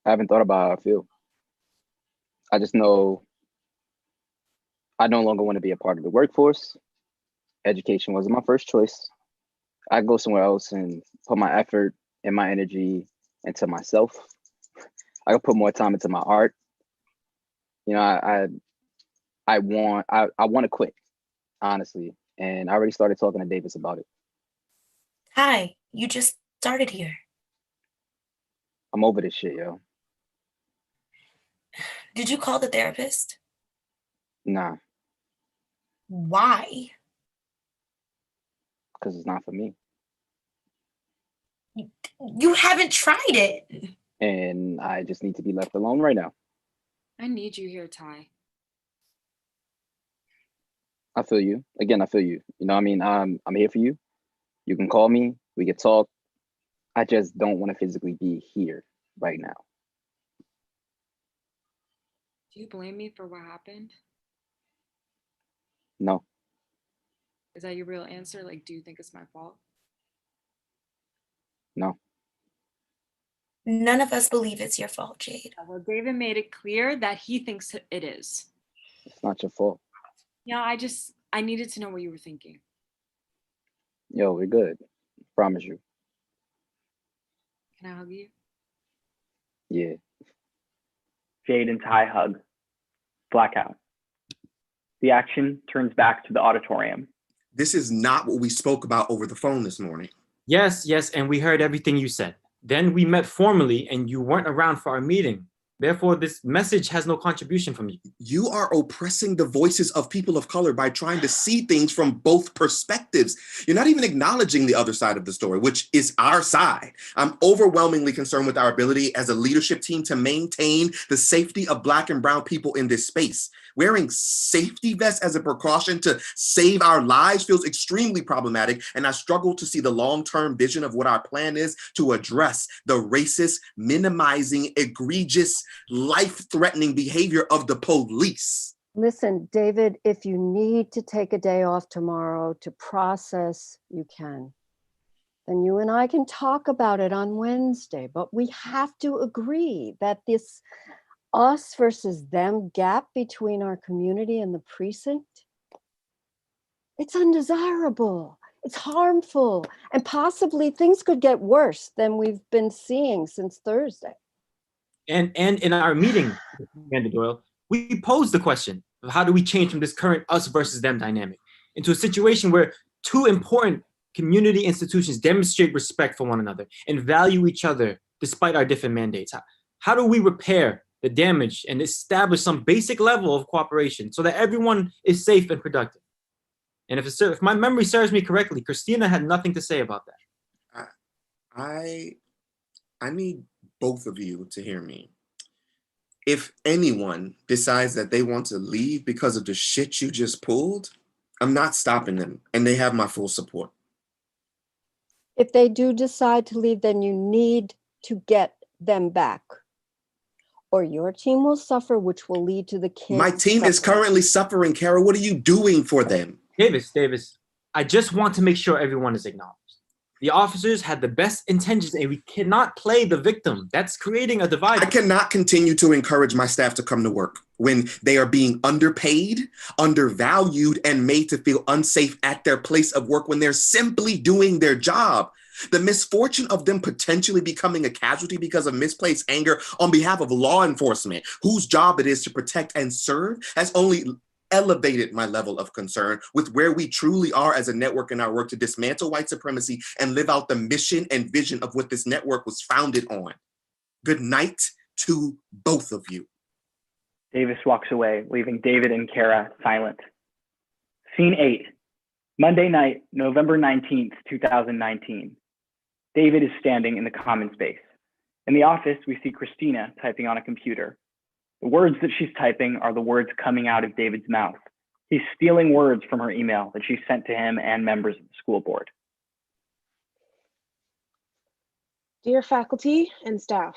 Speaker 4: I haven't thought about how I feel. I just know I no longer want to be a part of the workforce. Education wasn't my first choice. I go somewhere else and put my effort and my energy into myself. I can put more time into my art. You know, I want to quit, honestly. And I already started talking to Davis about it.
Speaker 7: Hi, you just started here.
Speaker 4: I'm over this shit, yo.
Speaker 7: Did you call the therapist?
Speaker 4: Nah,
Speaker 7: Why?
Speaker 4: because it's not for me.
Speaker 7: You haven't tried it.
Speaker 4: And I just need to be left alone right now.
Speaker 5: I need you here, Ty.
Speaker 4: I feel you. Again, I feel you. You know what I mean? I'm here for you. You can call me. We can talk. I just don't want to physically be here right now.
Speaker 5: Do you blame me for what happened?
Speaker 4: No,
Speaker 5: Is that your real answer? Like, do you think it's my fault?
Speaker 4: no.
Speaker 7: None of us believe it's your fault, Jade.
Speaker 5: Well, David made it clear that he thinks it is.
Speaker 4: It's not your fault.
Speaker 5: Yeah, I needed to know what you were thinking.
Speaker 4: Yo, we're good. Promise you.
Speaker 5: Can I hug you?
Speaker 4: Yeah.
Speaker 1: Jade and Ty hug. Blackout. The action turns back to the auditorium.
Speaker 6: This is not what we spoke about over the phone this morning.
Speaker 12: Yes, and we heard everything you said. Then we met formally and you weren't around for our meeting. Therefore, this message has no contribution from you.
Speaker 6: You are oppressing the voices of people of color by trying to see things from both perspectives. You're not even acknowledging the other side of the story, which is our side. I'm overwhelmingly concerned with our ability as a leadership team to maintain the safety of Black and brown people in this space. Wearing safety vests as a precaution to save our lives feels extremely problematic, and I struggle to see the long-term vision of what our plan is to address the racist, minimizing, egregious, life-threatening behavior of the police.
Speaker 8: Listen, David, if you need to take a day off tomorrow to process, you can. Then you and I can talk about it on Wednesday, but we have to agree that this us versus them gap between our community and the precinct, it's undesirable, it's harmful, and possibly things could get worse than we've been seeing since Thursday.
Speaker 12: And in our meeting, Amanda Doyle, we posed the question of how do we change from this current us versus them dynamic into a situation where 2 important community institutions demonstrate respect for one another and value each other despite our different mandates. How do we repair the damage and establish some basic level of cooperation so that everyone is safe and productive? And if my memory serves me correctly, Christina had nothing to say about that.
Speaker 6: I need both of you to hear me. If anyone decides that they want to leave because of the shit you just pulled, I'm not stopping them, and they have my full support.
Speaker 8: If they do decide to leave, then you need to get them back, or your team will suffer, which will lead to the kids.
Speaker 6: My team is currently suffering, Kara. What are you doing for them?
Speaker 12: Davis, I just want to make sure everyone is acknowledged. The officers had the best intentions and we cannot play the victim. That's creating a divide.
Speaker 6: I cannot continue to encourage my staff to come to work when they are being underpaid, undervalued, and made to feel unsafe at their place of work when they're simply doing their job. The misfortune of them potentially becoming a casualty because of misplaced anger on behalf of law enforcement, whose job it is to protect and serve, has only elevated my level of concern with where we truly are as a network in our work to dismantle white supremacy and live out the mission and vision of what this network was founded on. Good night to both of you.
Speaker 1: Davis walks away, leaving David and Kara silent. Scene 8, Monday night, November 19th, 2019. David is standing in the common space. In the office, we see Christina typing on a computer. The words that she's typing are the words coming out of David's mouth. He's stealing words from her email that she sent to him and members of the school board.
Speaker 9: Dear faculty and staff,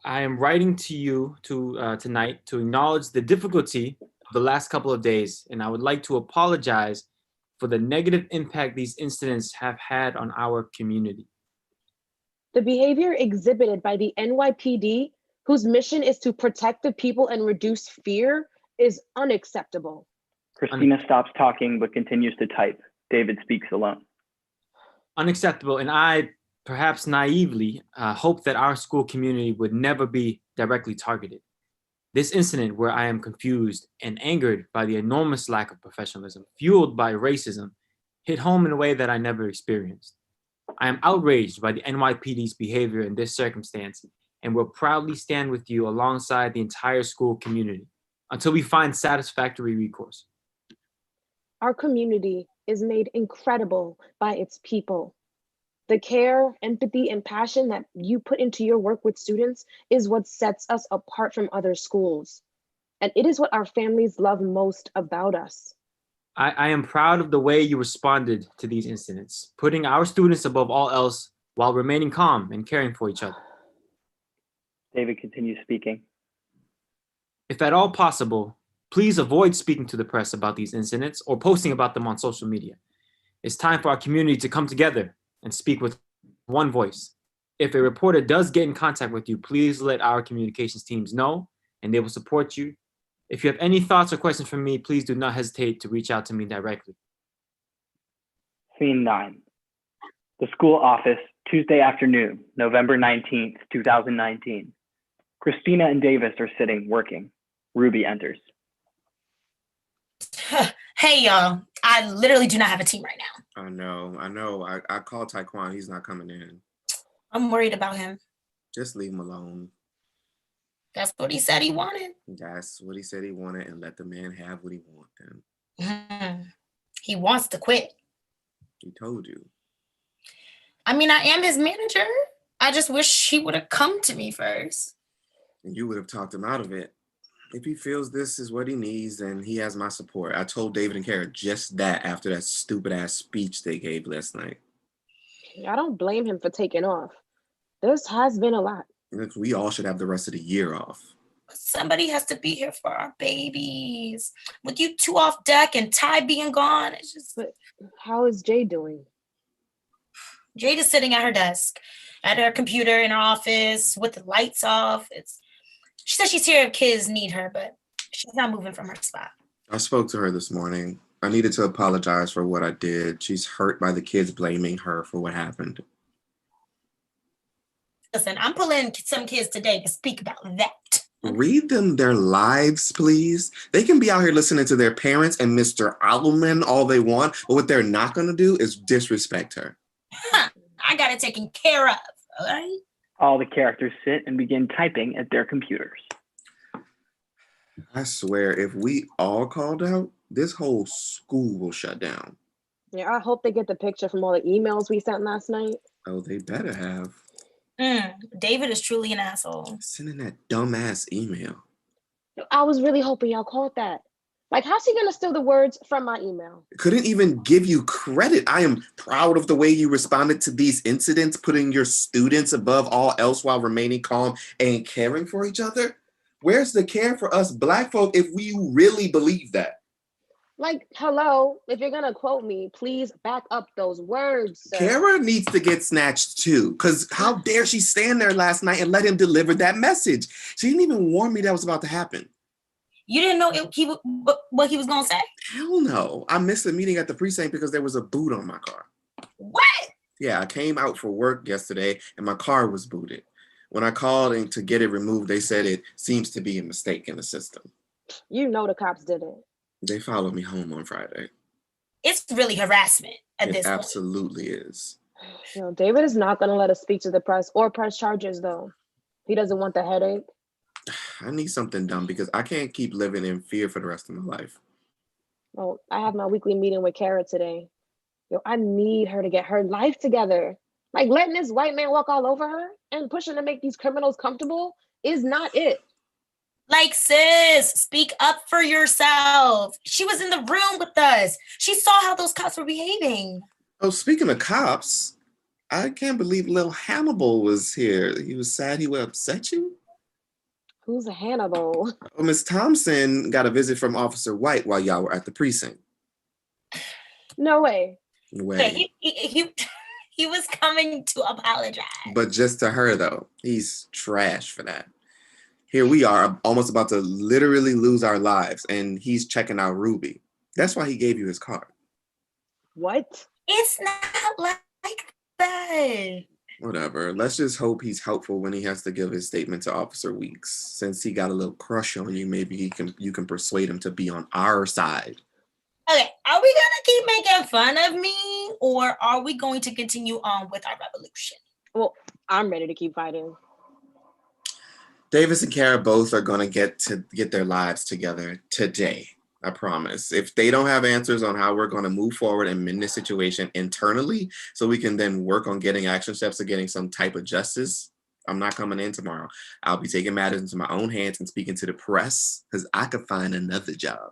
Speaker 12: I am writing to you tonight to acknowledge the difficulty of the last couple of days, and I would like to apologize for the negative impact these incidents have had on our community.
Speaker 9: the behavior exhibited by the NYPD, whose mission is to protect the people and reduce fear, is unacceptable.
Speaker 1: Christina stops talking but continues to type. David speaks alone.
Speaker 12: Unacceptable, and I, perhaps naively, hope that our school community would never be directly targeted. This incident, where I am confused and angered by the enormous lack of professionalism fueled by racism, hit home in a way that I never experienced. I am outraged by the NYPD's behavior in this circumstance and will proudly stand with you alongside the entire school community until we find satisfactory recourse.
Speaker 9: Our community is made incredible by its people. The care, empathy, and passion that you put into your work with students is what sets us apart from other schools. And it is what our families love most about us.
Speaker 12: I am proud of the way you responded to these incidents, putting our students above all else while remaining calm and caring for each other.
Speaker 1: David continues speaking.
Speaker 12: If at all possible, please avoid speaking to the press about these incidents or posting about them on social media. It's time for our community to come together and speak with one voice. If a reporter does get in contact with you, please let our communications teams know and they will support you. If you have any thoughts or questions from me, please do not hesitate to reach out to me directly.
Speaker 1: Scene 9. The school office, Tuesday afternoon, November 19th, 2019. Christina and Davis are sitting, working. Ruby enters.
Speaker 7: Hey, y'all. I literally do not have a team right now.
Speaker 6: I know. I called Ty-Quan. He's not coming in.
Speaker 7: I'm worried about him.
Speaker 6: Just leave him alone.
Speaker 7: That's what he said he wanted.
Speaker 6: That's what he said he wanted, and let the man have what he wants.
Speaker 7: He wants to quit.
Speaker 6: He told you.
Speaker 7: I mean, I am his manager. I just wish he would have come to me first.
Speaker 6: And you would have talked him out of it. If he feels this is what he needs, then he has my support. I told David and Kara just that after that stupid ass speech they gave last night.
Speaker 9: I don't blame him for taking off. This has been a lot.
Speaker 6: Look, we all should have the rest of the year off.
Speaker 7: Somebody has to be here for our babies. With you two off deck and Ty being gone, it's just...
Speaker 9: But how is Jay doing?
Speaker 7: Jade is sitting at her desk, at her computer in her office with the lights off. She says she's here if kids need her, but she's not moving from her spot.
Speaker 6: I spoke to her this morning. I needed to apologize for what I did. She's hurt by the kids blaming her for what happened.
Speaker 7: Listen, I'm pulling some kids today to speak about that.
Speaker 6: Read them their lives, please. They can be out here listening to their parents and Mr. Alman all they want, but what they're not going to do is disrespect her.
Speaker 7: I got it taken care of, all right?
Speaker 1: All the characters sit and begin typing at their computers.
Speaker 6: I swear, if we all called out, this whole school will shut down.
Speaker 9: Yeah, I hope they get the picture from all the emails we sent last night.
Speaker 6: Oh, they better have.
Speaker 7: David is truly an asshole.
Speaker 6: Sending that dumbass email.
Speaker 9: I was really hoping y'all caught that. Like, how's he gonna steal the words from my email?
Speaker 6: Couldn't even give you credit. I am proud of the way you responded to these incidents, putting your students above all else while remaining calm and caring for each other. Where's the care for us Black folk if we really believe that?
Speaker 9: Like, hello, if you're gonna quote me, please back up those words, sir.
Speaker 6: Kara needs to get snatched too, because how dare she stand there last night and let him deliver that message? She didn't even warn me that was about to happen.
Speaker 7: You didn't know what he was gonna say?
Speaker 6: Hell no. I missed the meeting at the precinct because there was a boot on my car.
Speaker 7: What?
Speaker 6: Yeah, I came out for work yesterday and my car was booted. When I called and to get it removed, they said it seems to be a mistake in the system.
Speaker 9: You know the cops did it.
Speaker 6: They followed me home on Friday.
Speaker 7: It's really harassment at
Speaker 6: It
Speaker 7: this point.
Speaker 6: absolutely is.
Speaker 9: You know, David is not going to let us speak to the press or press charges, though. He doesn't want the headache.
Speaker 6: I need something done because I can't keep living in fear for the rest of my life.
Speaker 9: Well, I have my weekly meeting with Kara today. Yo, I need her to get her life together. Like letting this white man walk all over her and pushing to make these criminals comfortable is not it.
Speaker 7: Like, sis, speak up for yourself. She was in the room with us. She saw how those cops were behaving.
Speaker 6: Oh, speaking of cops, I can't believe Lil Hannibal was here. He was sad he would upset you.
Speaker 9: Who's a Hannibal?
Speaker 6: Oh, Miss Thompson got a visit from Officer White while y'all were at the precinct.
Speaker 9: No way.
Speaker 6: Way.
Speaker 7: He was coming to apologize.
Speaker 6: But just to her, though, he's trash for that. Here we are, almost about to literally lose our lives, and he's checking out Ruby. That's why he gave you his card.
Speaker 9: What?
Speaker 7: It's not like that.
Speaker 6: Whatever. Let's just hope he's helpful when he has to give his statement to Officer Weeks. Since he got a little crush on you, maybe you can persuade him to be on our side.
Speaker 7: Okay, are we gonna keep making fun of me, or are we going to continue on with our revolution?
Speaker 9: Well, I'm ready to keep fighting.
Speaker 6: Davis and Kara both are going to get their lives together today. I promise. If they don't have answers on how we're going to move forward and mend this situation internally, so we can then work on getting action steps to getting some type of justice, I'm not coming in tomorrow. I'll be taking matters into my own hands and speaking to the press because I could find another job.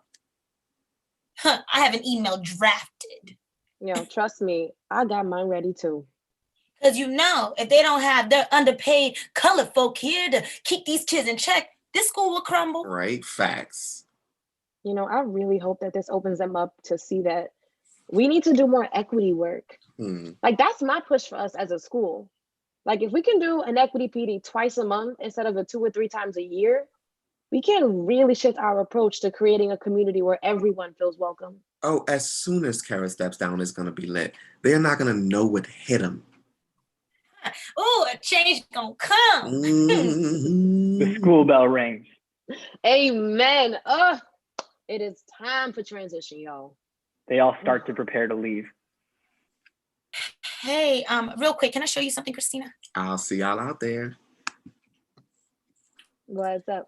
Speaker 7: I have an email drafted.
Speaker 9: Yo, trust me, I got mine ready too.
Speaker 7: Because you know, if they don't have their underpaid colored folk here to keep these kids in check, this school will crumble.
Speaker 6: Right? Facts.
Speaker 9: You know, I really hope that this opens them up to see that we need to do more equity work. Like that's my push for us as a school. Like if we can do an equity PD twice a month instead of 2 or 3 times a year, we can really shift our approach to creating a community where everyone feels welcome.
Speaker 6: Oh, as soon as Kara steps down, it's going to be lit. They're not going to know what hit them.
Speaker 7: Oh, a change gonna come.
Speaker 1: The school bell rings.
Speaker 9: Amen. It is time for transition, y'all.
Speaker 1: They all start to prepare to leave.
Speaker 7: Hey, real quick, can I show you something, Christina?
Speaker 6: I'll see y'all out there.
Speaker 9: What's up?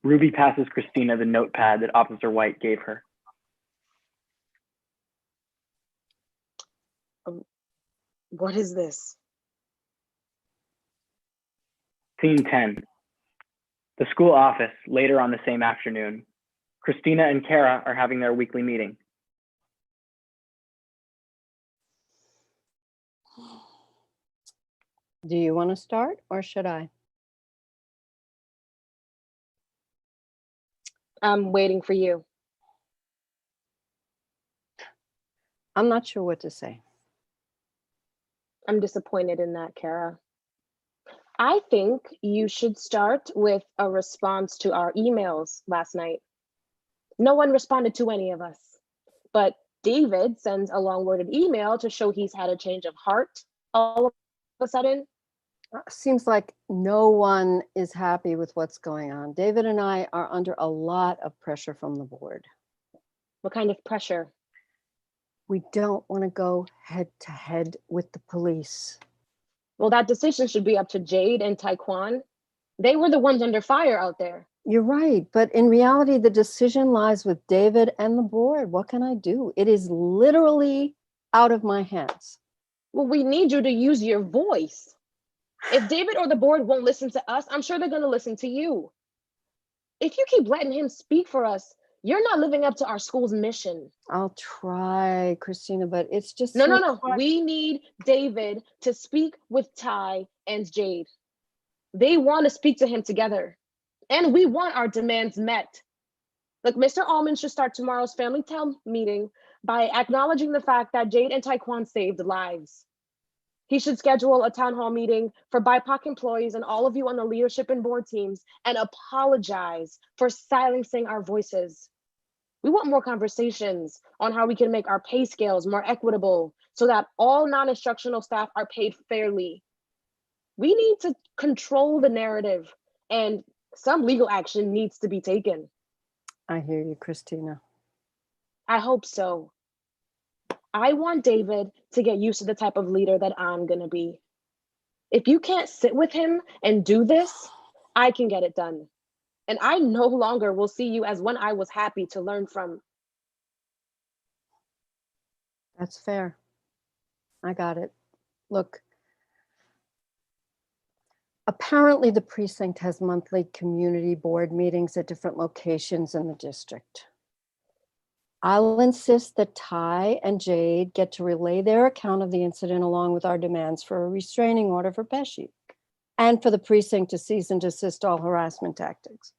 Speaker 1: Ruby passes Christina the notepad that Officer White gave her.
Speaker 9: What is this?
Speaker 1: Scene 10. The school office, later on the same afternoon. Christina and Kara are having their weekly meeting.
Speaker 8: Do you want to start or should I?
Speaker 9: I'm waiting for you.
Speaker 8: I'm not sure what to say.
Speaker 9: I'm disappointed in that, Kara. I think you should start with a response to our emails last night. No one responded to any of us, but David sends a long-worded email to show he's had a change of heart all of a sudden.
Speaker 8: Seems like no one is happy with what's going on. David and I are under a lot of pressure from the board.
Speaker 9: What kind of pressure?
Speaker 8: We don't want to go head to head with the police.
Speaker 9: Well, that decision should be up to Jade and Ty-Quan. They were the ones under fire out there.
Speaker 8: You're right, but in reality, the decision lies with David and the board. What can I do? It is literally out of my hands.
Speaker 9: Well, we need you to use your voice. If David or the board won't listen to us, I'm sure they're going to listen to you. If you keep letting him speak for us, you're not living up to our school's mission.
Speaker 8: I'll try, Christina, but it's just
Speaker 9: No. We need David to speak with Ty and Jade. They want to speak to him together. And we want our demands met. Look, Mr. Allman should start tomorrow's family town meeting by acknowledging the fact that Jade and Ty-Quan saved lives. He should schedule a town hall meeting for BIPOC employees and all of you on the leadership and board teams and apologize for silencing our voices. We want more conversations on how we can make our pay scales more equitable so that all non-instructional staff are paid fairly. We need to control the narrative, and some legal action needs to be taken.
Speaker 8: I hear you, Christina.
Speaker 9: I hope so. I want David to get used to the type of leader that I'm going to be. If you can't sit with him and do this, I can get it done. And I no longer will see you as one I was happy to learn from.
Speaker 8: That's fair. I got it. Look, apparently the precinct has monthly community board meetings at different locations in the district. I'll insist that Ty and Jade get to relay their account of the incident along with our demands for a restraining order for Pesci and for the precinct to cease and desist all harassment tactics.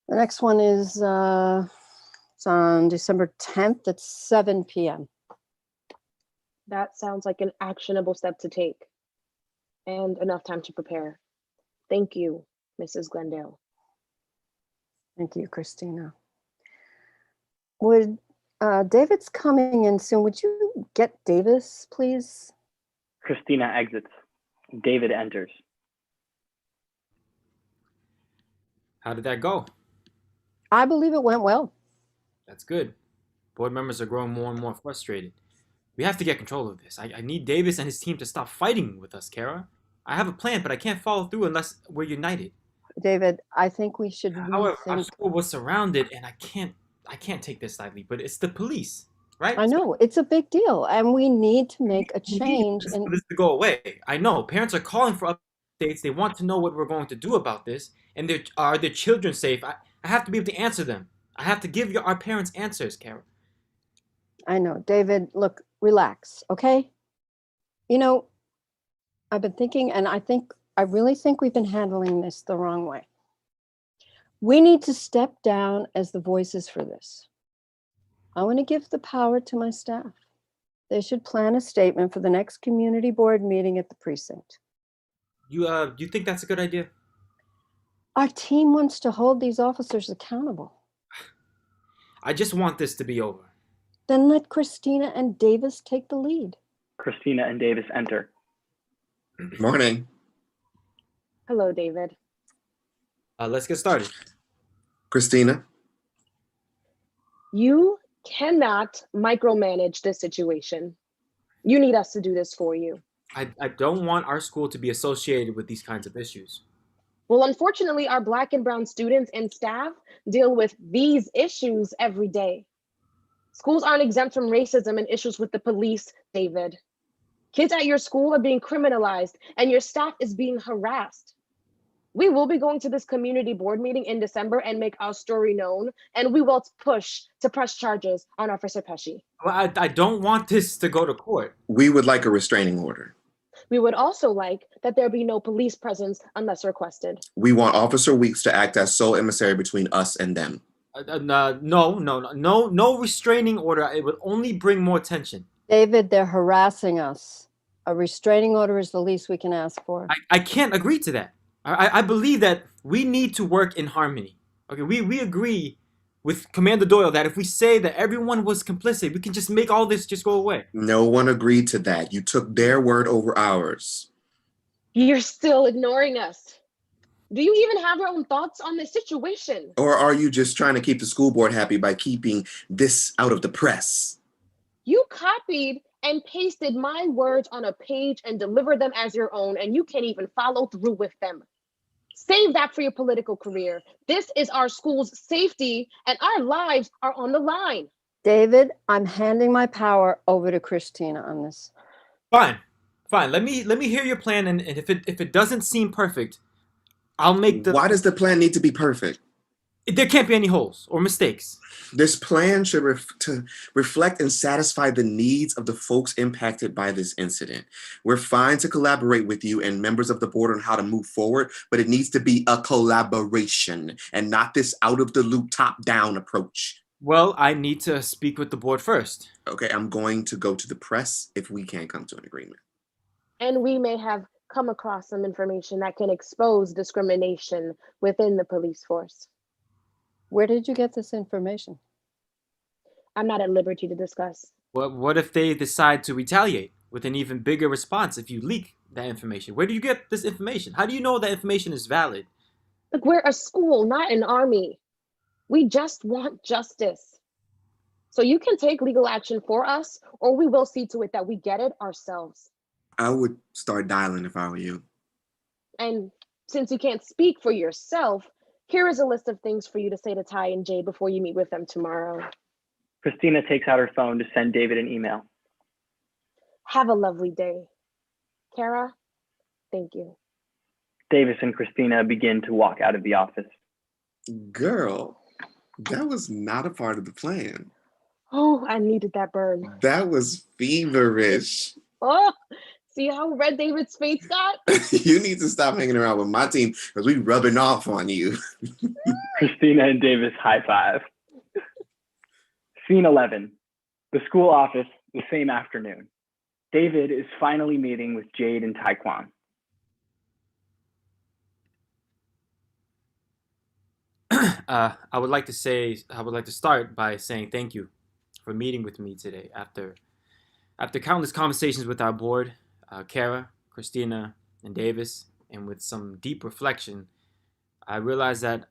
Speaker 8: The next one is it's on December 10th at 7 p.m.
Speaker 9: That sounds like an actionable step to take and enough time to prepare. Thank you, Mrs. Glendale.
Speaker 8: Thank you, Christina. Would David's coming in soon. Would you get Davis, please?
Speaker 1: Christina exits. David enters.
Speaker 12: How did that go?
Speaker 8: I believe it went well.
Speaker 12: That's good. Board members are growing more and more frustrated. We have to get control of this. I need Davis and his team to stop fighting with us, Kara. I have a plan, but I can't follow through unless we're united.
Speaker 8: David, I think we should
Speaker 12: However, our
Speaker 8: rethink.
Speaker 12: school was surrounded, and I can't take this lightly. But it's the police, right?
Speaker 8: I know it's a big deal, and we need to make a
Speaker 12: We need
Speaker 8: change.
Speaker 12: this to go away. I know parents are calling for updates. They want to know what we're going to do about this, and are their children safe? I have to be able to answer them. I have to give our parents answers, Kara.
Speaker 8: I know, David. Look, relax, okay? You know, I've been thinking, and I really think we've been handling this the wrong way. We need to step down as the voices for this. I want to give the power to my staff. They should plan a statement for the next community board meeting at the precinct.
Speaker 12: You think that's a good idea?
Speaker 8: Our team wants to hold these officers accountable.
Speaker 12: I just want this to be over.
Speaker 8: Then let Christina and Davis take the lead.
Speaker 1: Christina and Davis enter.
Speaker 6: Morning.
Speaker 9: Hello, David.
Speaker 12: Let's get started.
Speaker 6: Christina.
Speaker 9: You cannot micromanage this situation. You need us to do this for you.
Speaker 12: I don't want our school to be associated with these kinds of issues.
Speaker 9: Well, unfortunately, our Black and brown students and staff deal with these issues every day. Schools aren't exempt from racism and issues with the police, David. Kids at your school are being criminalized and your staff is being harassed. We will be going to this community board meeting in December and make our story known, and we will push to press charges on Officer Pesci.
Speaker 12: Well, I don't want this to go to court.
Speaker 6: We would like a restraining order.
Speaker 9: We would also like that there be no police presence unless requested.
Speaker 6: We want Officer Weeks to act as sole emissary between us and them.
Speaker 12: No restraining order. It would only bring more tension.
Speaker 8: David, they're harassing us. A restraining order is the least we can ask for.
Speaker 12: I can't agree to that. I believe that we need to work in harmony. Okay, we agree with Commander Doyle that if we say that everyone was complicit, we can just make all this just go away.
Speaker 6: No one agreed to that. You took their word over ours.
Speaker 9: You're still ignoring us. Do you even have your own thoughts on this situation?
Speaker 6: Or are you just trying to keep the school board happy by keeping this out of the press?
Speaker 9: You copied and pasted my words on a page and delivered them as your own, and you can't even follow through with them. Save that for your political career. This is our school's safety, and our lives are on the line.
Speaker 8: David, I'm handing my power over to Christina on this.
Speaker 12: Fine. Let me hear your plan, and if it doesn't seem perfect, I'll make the.
Speaker 6: Why does the plan need to be perfect?
Speaker 12: There can't be any holes or mistakes.
Speaker 6: This plan should reflect and satisfy the needs of the folks impacted by this incident. We're fine to collaborate with you and members of the board on how to move forward, but it needs to be a collaboration and not this out-of-the-loop, top-down approach.
Speaker 12: Well, I need to speak with the board first.
Speaker 6: Okay, I'm going to go to the press if we can't come to an agreement.
Speaker 9: And we may have come across some information that can expose discrimination within the police force.
Speaker 8: Where did you get this information?
Speaker 9: I'm not at liberty to discuss.
Speaker 12: What if they decide to retaliate with an even bigger response if you leak that information? Where do you get this information? How do you know that information is valid?
Speaker 9: Look, we're a school, not an army. We just want justice. So you can take legal action for us, or we will see to it that we get it ourselves.
Speaker 6: I would start dialing if I were you.
Speaker 9: And since you can't speak for yourself, here is a list of things for you to say to Ty and Jay before you meet with them tomorrow.
Speaker 1: Christina takes out her phone to send David an email.
Speaker 9: Have a lovely day. Kara, thank you.
Speaker 1: Davis and Christina begin to walk out of the office.
Speaker 6: Girl, that was not a part of the plan.
Speaker 9: Oh, I needed that burn.
Speaker 6: That was feverish.
Speaker 9: Oh, see how red David's face got?
Speaker 6: You need to stop hanging around with my team because we rubbing off on you.
Speaker 1: Christina and Davis high five. Scene 11, the school office, the same afternoon. David is finally meeting with Jade and Ty-Quan.
Speaker 12: I would like to start by saying thank you for meeting with me today. After countless conversations with our board, Kara, Christina, and Davis, and with some deep reflection, I realized that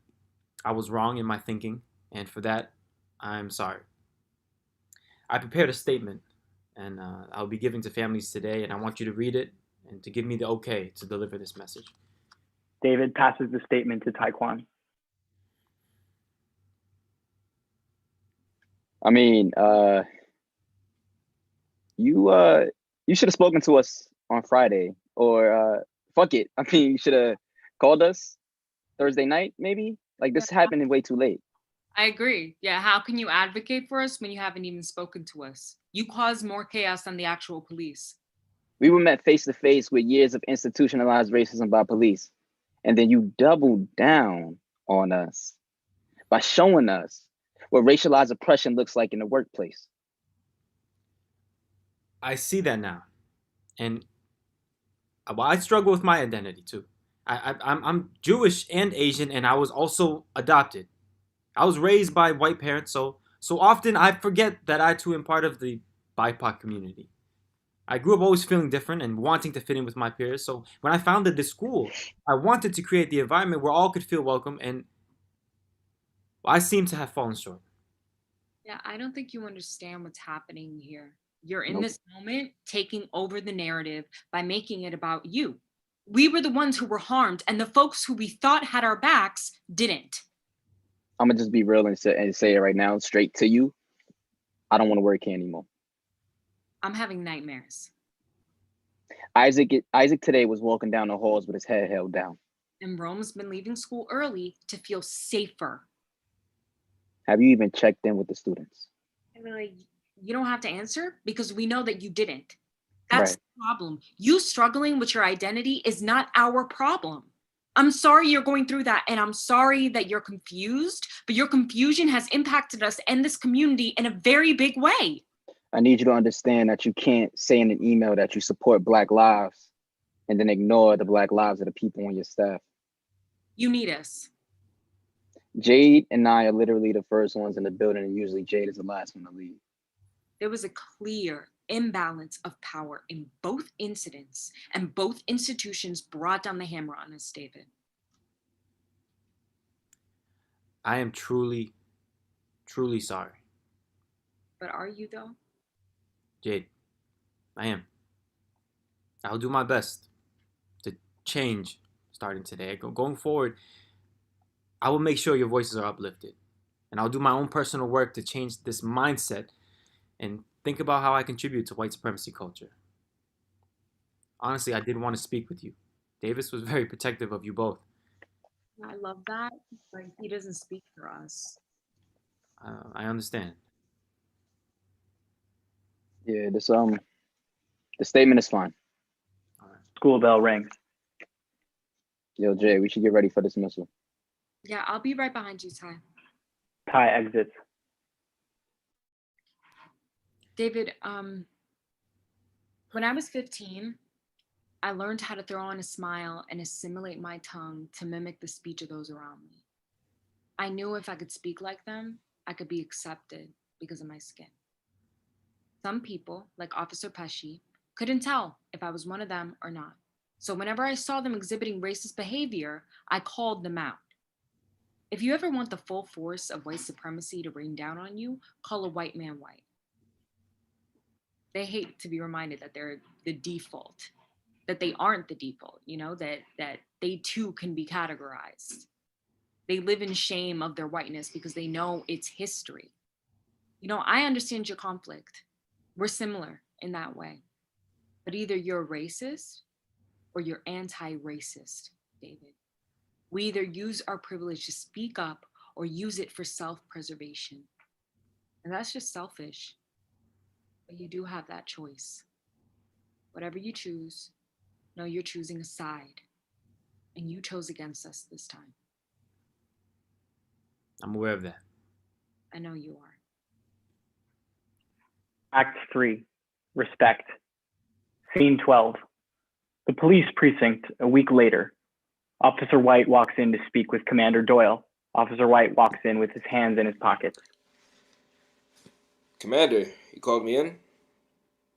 Speaker 12: I was wrong in my thinking, and for that, I'm sorry. I prepared a statement, and I'll be giving to families today, and I want you to read it and to give me the okay to deliver this message.
Speaker 1: David passes the statement to Ty-Quan.
Speaker 4: I mean, you should have spoken to us on Friday, or fuck it. I mean, you should have called us Thursday night, maybe. Like, this happened way too late.
Speaker 5: I agree. Yeah, how can you advocate for us when you haven't even spoken to us? You cause more chaos than the actual police.
Speaker 4: We were met face to face with years of institutionalized racism by police, and then you doubled down on us by showing us what racialized oppression looks like in the workplace.
Speaker 12: I see that now, and I struggle with my identity too. I'm Jewish and Asian, and I was also adopted. I was raised by white parents, so often I forget that I too am part of the BIPOC community. I grew up always feeling different and wanting to fit in with my peers. So when I founded this school, I wanted to create the environment where all could feel welcome, and I seem to have fallen short.
Speaker 5: Yeah, I don't think you understand what's happening here. You're in this moment taking over the narrative by making it about you. We were the ones who were harmed, and the folks who we thought had our backs didn't.
Speaker 4: I'm gonna just be real and say it right now, straight to you. I don't want to work here anymore.
Speaker 5: I'm having nightmares.
Speaker 4: Isaac today was walking down the halls with his head held down.
Speaker 5: And Rome's been leaving school early to feel safer.
Speaker 4: Have you even checked in with the students?
Speaker 5: I mean, like, you don't have to answer because we know that you didn't. That's
Speaker 4: Right.
Speaker 5: the problem. You struggling with your identity is not our problem. I'm sorry you're going through that, and I'm sorry that you're confused, but your confusion has impacted us and this community in a very big way.
Speaker 4: I need you to understand that you can't say in an email that you support Black lives and then ignore the Black lives of the people on your staff.
Speaker 5: You need us.
Speaker 4: Jade and I are literally the first ones in the building, and usually Jade is the last one to leave.
Speaker 5: There was a clear imbalance of power in both incidents, and both institutions brought down the hammer on us, David.
Speaker 12: I am truly, truly sorry.
Speaker 5: But are you, though?
Speaker 12: Jade, I am. I'll do my best to change starting today. Going forward, I will make sure your voices are uplifted. And I'll do my own personal work to change this mindset and think about how I contribute to white supremacy culture. Honestly, I did want to speak with you. Davis was very protective of you both.
Speaker 5: I love that, but he doesn't speak for us.
Speaker 12: I understand.
Speaker 4: Yeah, the statement is fine.
Speaker 1: School bell rings.
Speaker 4: Yo, Jay, we should get ready for dismissal.
Speaker 5: Yeah, I'll be right behind you, Ty.
Speaker 1: Ty exits.
Speaker 5: David, when I was 15, I learned how to throw on a smile and assimilate my tongue to mimic the speech of those around me. I knew if I could speak like them, I could be accepted. because of my skin. Some people, like Officer Pesci, couldn't tell if I was one of them or not. So whenever I saw them exhibiting racist behavior, I called them out. If you ever want the full force of white supremacy to rain down on you, call a white man white. They hate to be reminded that they're the default, that they aren't the default, that they too can be categorized. They live in shame of their whiteness because they know it's history. I understand your conflict. We're similar in that way. But either you're racist or you're anti-racist, David. We either use our privilege to speak up or use it for self-preservation. And that's just selfish. But you do have that choice. Whatever you choose, know you're choosing a side. And you chose against us this time.
Speaker 12: I'm aware of that.
Speaker 5: I know you are.
Speaker 1: Act 3, Respect. Scene 12. The police precinct a week later. Officer White walks in to speak with Commander Doyle. Officer White walks in with his hands in his pockets.
Speaker 3: Commander, you called me in?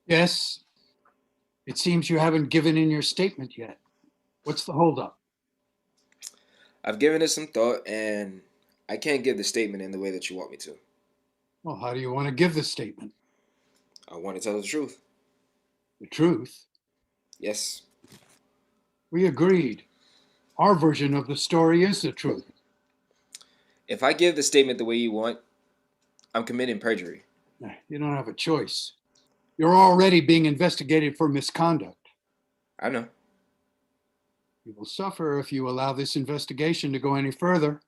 Speaker 10: Yes. It seems you haven't given in your statement yet. What's the holdup?
Speaker 3: I've given it some thought, and I can't give the statement in the way that you want me to.
Speaker 10: Well, how do you want to give the statement?
Speaker 3: I want to tell the truth.
Speaker 10: The truth?
Speaker 3: Yes.
Speaker 10: We agreed. Our version of the story is the truth.
Speaker 3: If I give the statement the way you want, I'm committing perjury.
Speaker 10: You don't have a choice. You're already being investigated for misconduct.
Speaker 3: I know.
Speaker 10: You will suffer if you allow this investigation to go any further.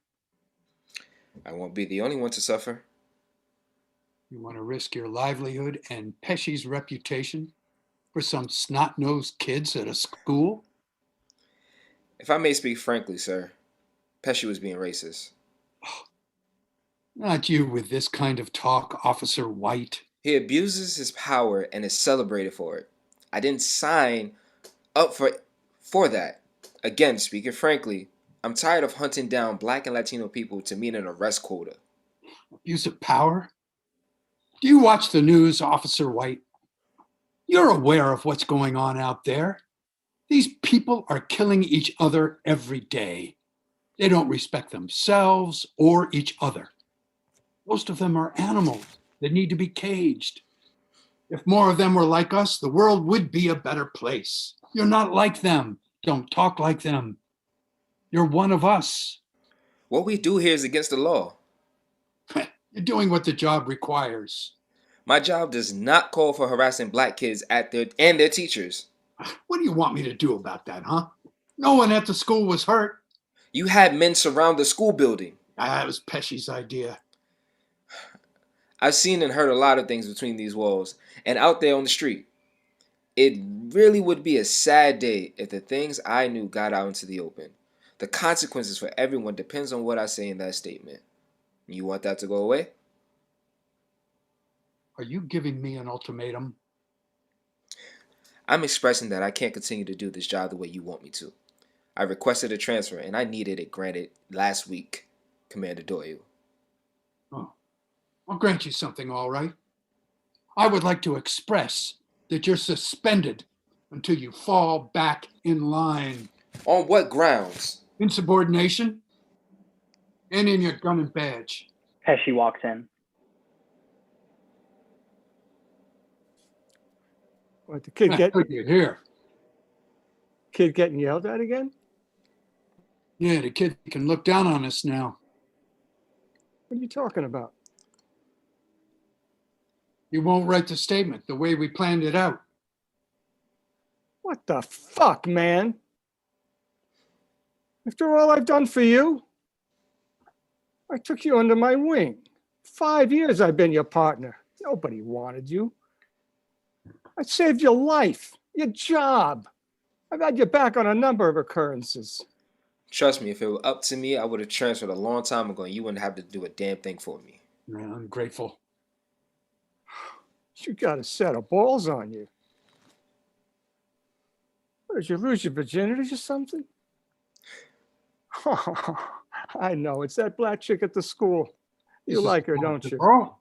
Speaker 3: I won't be the only one to suffer.
Speaker 10: You want to risk your livelihood and Pesci's reputation for some snot-nosed kids at a school?
Speaker 3: If I may speak frankly, sir, Pesci was being racist.
Speaker 10: Not you with this kind of talk, Officer White.
Speaker 3: He abuses his power and is celebrated for it. I didn't sign up for that. Again, speaking frankly, I'm tired of hunting down Black and Latino people to meet an arrest quota.
Speaker 10: Abuse of power? Do you watch the news, Officer White? You're aware of what's going on out there. These people are killing each other every day. They don't respect themselves or each other. Most of them are animals that need to be caged. If more of them were like us, the world would be a better place. You're not like them. Don't talk like them. You're one of us.
Speaker 3: What we do here is against the law.
Speaker 10: You're doing what the job requires.
Speaker 3: My job does not call for harassing Black kids and their teachers.
Speaker 10: What do you want me to do about that, huh? No one at the school was hurt.
Speaker 3: You had men surround the school building.
Speaker 10: That was Pesci's idea.
Speaker 3: I've seen and heard a lot of things between these walls and out there on the street. It really would be a sad day if the things I knew got out into the open. The consequences for everyone depends on what I say in that statement. You want that to go away?
Speaker 10: Are you giving me an ultimatum?
Speaker 3: I'm expressing that I can't continue to do this job the way you want me to. I requested a transfer and I needed it granted last week, Commander Doyle.
Speaker 10: Oh, I'll grant you something, all right. I would like to express that you're suspended until you fall back in line.
Speaker 3: On what grounds?
Speaker 10: Insubordination and in your gun and badge.
Speaker 1: Pesci walks in.
Speaker 2: What, the kid
Speaker 10: Here.
Speaker 2: kid getting yelled at again?
Speaker 10: Yeah, the kid can look down on us now.
Speaker 2: What are you talking about?
Speaker 10: You won't write the statement the way we planned it out.
Speaker 2: What the fuck, man? After all I've done for you, I took you under my wing. 5 years I've been your partner. Nobody wanted you. I saved your life, your job. I've had your back on a number of occurrences.
Speaker 3: Trust me, if it were up to me, I would have transferred a long time ago and you wouldn't have to do a damn thing for me.
Speaker 10: Man, I'm grateful.
Speaker 2: You got a set of balls on you. What, did you lose your virginity or something? I know, it's that black chick at the school. You like her, don't you?
Speaker 10: Oh,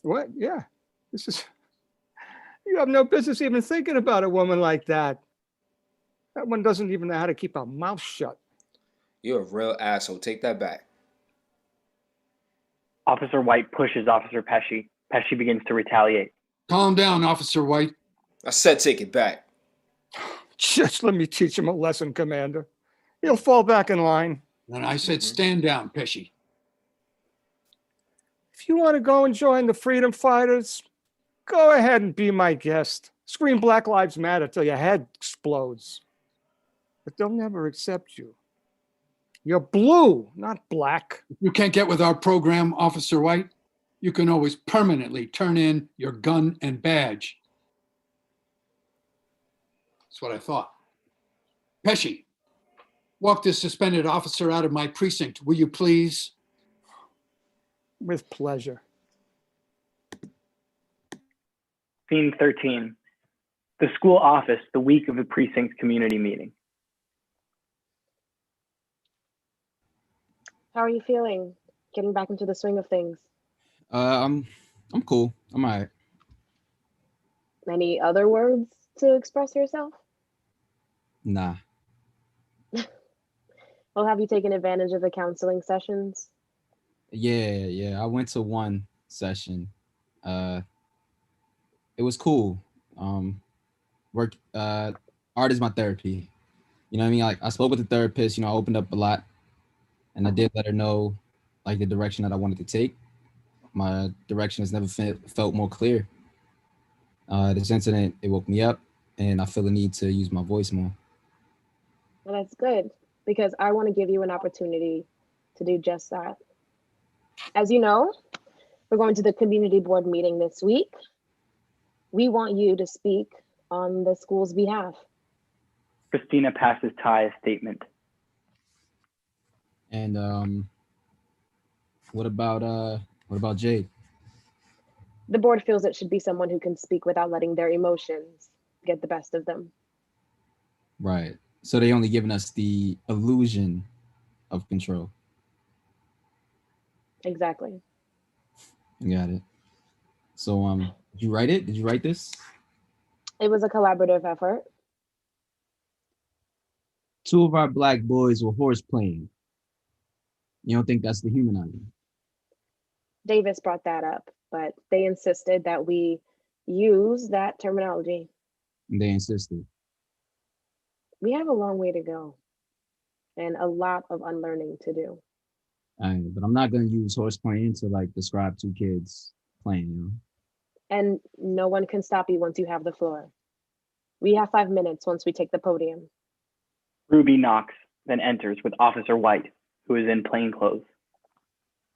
Speaker 2: What? Yeah. This is, you have no business even thinking about a woman like that. That one doesn't even know how to keep her mouth shut.
Speaker 3: You're a real asshole. Take that back.
Speaker 1: Officer White pushes Officer Pesci. Pesci begins to retaliate.
Speaker 10: Calm down, Officer White.
Speaker 3: I said take it back.
Speaker 2: Just let me teach him a lesson, Commander. He'll fall back in line.
Speaker 10: And I said stand down, Pesci.
Speaker 2: If you want to go and join the freedom fighters, go ahead and be my guest. Scream Black Lives Matter till your head explodes. But they'll never accept you. You're blue, not black.
Speaker 10: If you can't get with our program, Officer White, you can always permanently turn in your gun and badge. That's what I thought. Pesci, walk this suspended officer out of my precinct, will you please?
Speaker 2: With pleasure.
Speaker 1: Scene 13. The school office, the week of the precinct community meeting.
Speaker 9: How are you feeling? Getting back into the swing of things.
Speaker 13: I'm cool. I'm all right.
Speaker 9: Any other words to express yourself?
Speaker 13: Nah.
Speaker 9: Well, have you taken advantage of the counseling sessions?
Speaker 13: Yeah. I went to one session. It was cool. Art is my therapy. You know what I mean? Like I spoke with the therapist, I opened up a lot, and I did let her know like the direction that I wanted to take. My direction has never felt more clear. This incident, it woke me up, and I feel the need to use my voice more.
Speaker 9: Well, that's good, because I want to give you an opportunity to do just that. As you know, we're going to the community board meeting this week. We want you to speak on the school's behalf.
Speaker 1: Christina passes Ty a statement.
Speaker 13: And what about Jade?
Speaker 9: The board feels it should be someone who can speak without letting their emotions get the best of them.
Speaker 13: Right. So they only giving us the illusion of control.
Speaker 9: Exactly.
Speaker 13: Got it. So did you write it? Did you write this?
Speaker 9: It was a collaborative effort.
Speaker 13: 2 of our Black boys were horse playing. You don't think that's dehumanizing?
Speaker 9: Davis brought that up, but they insisted that we use that terminology.
Speaker 13: And they insisted.
Speaker 9: We have a long way to go and a lot of unlearning to do.
Speaker 13: But I'm not going to use horse playing to like describe 2 kids playing,
Speaker 9: And no one can stop you once you have the floor. We have 5 minutes once we take the podium.
Speaker 1: Ruby knocks, then enters with Officer White, who is in plain clothes.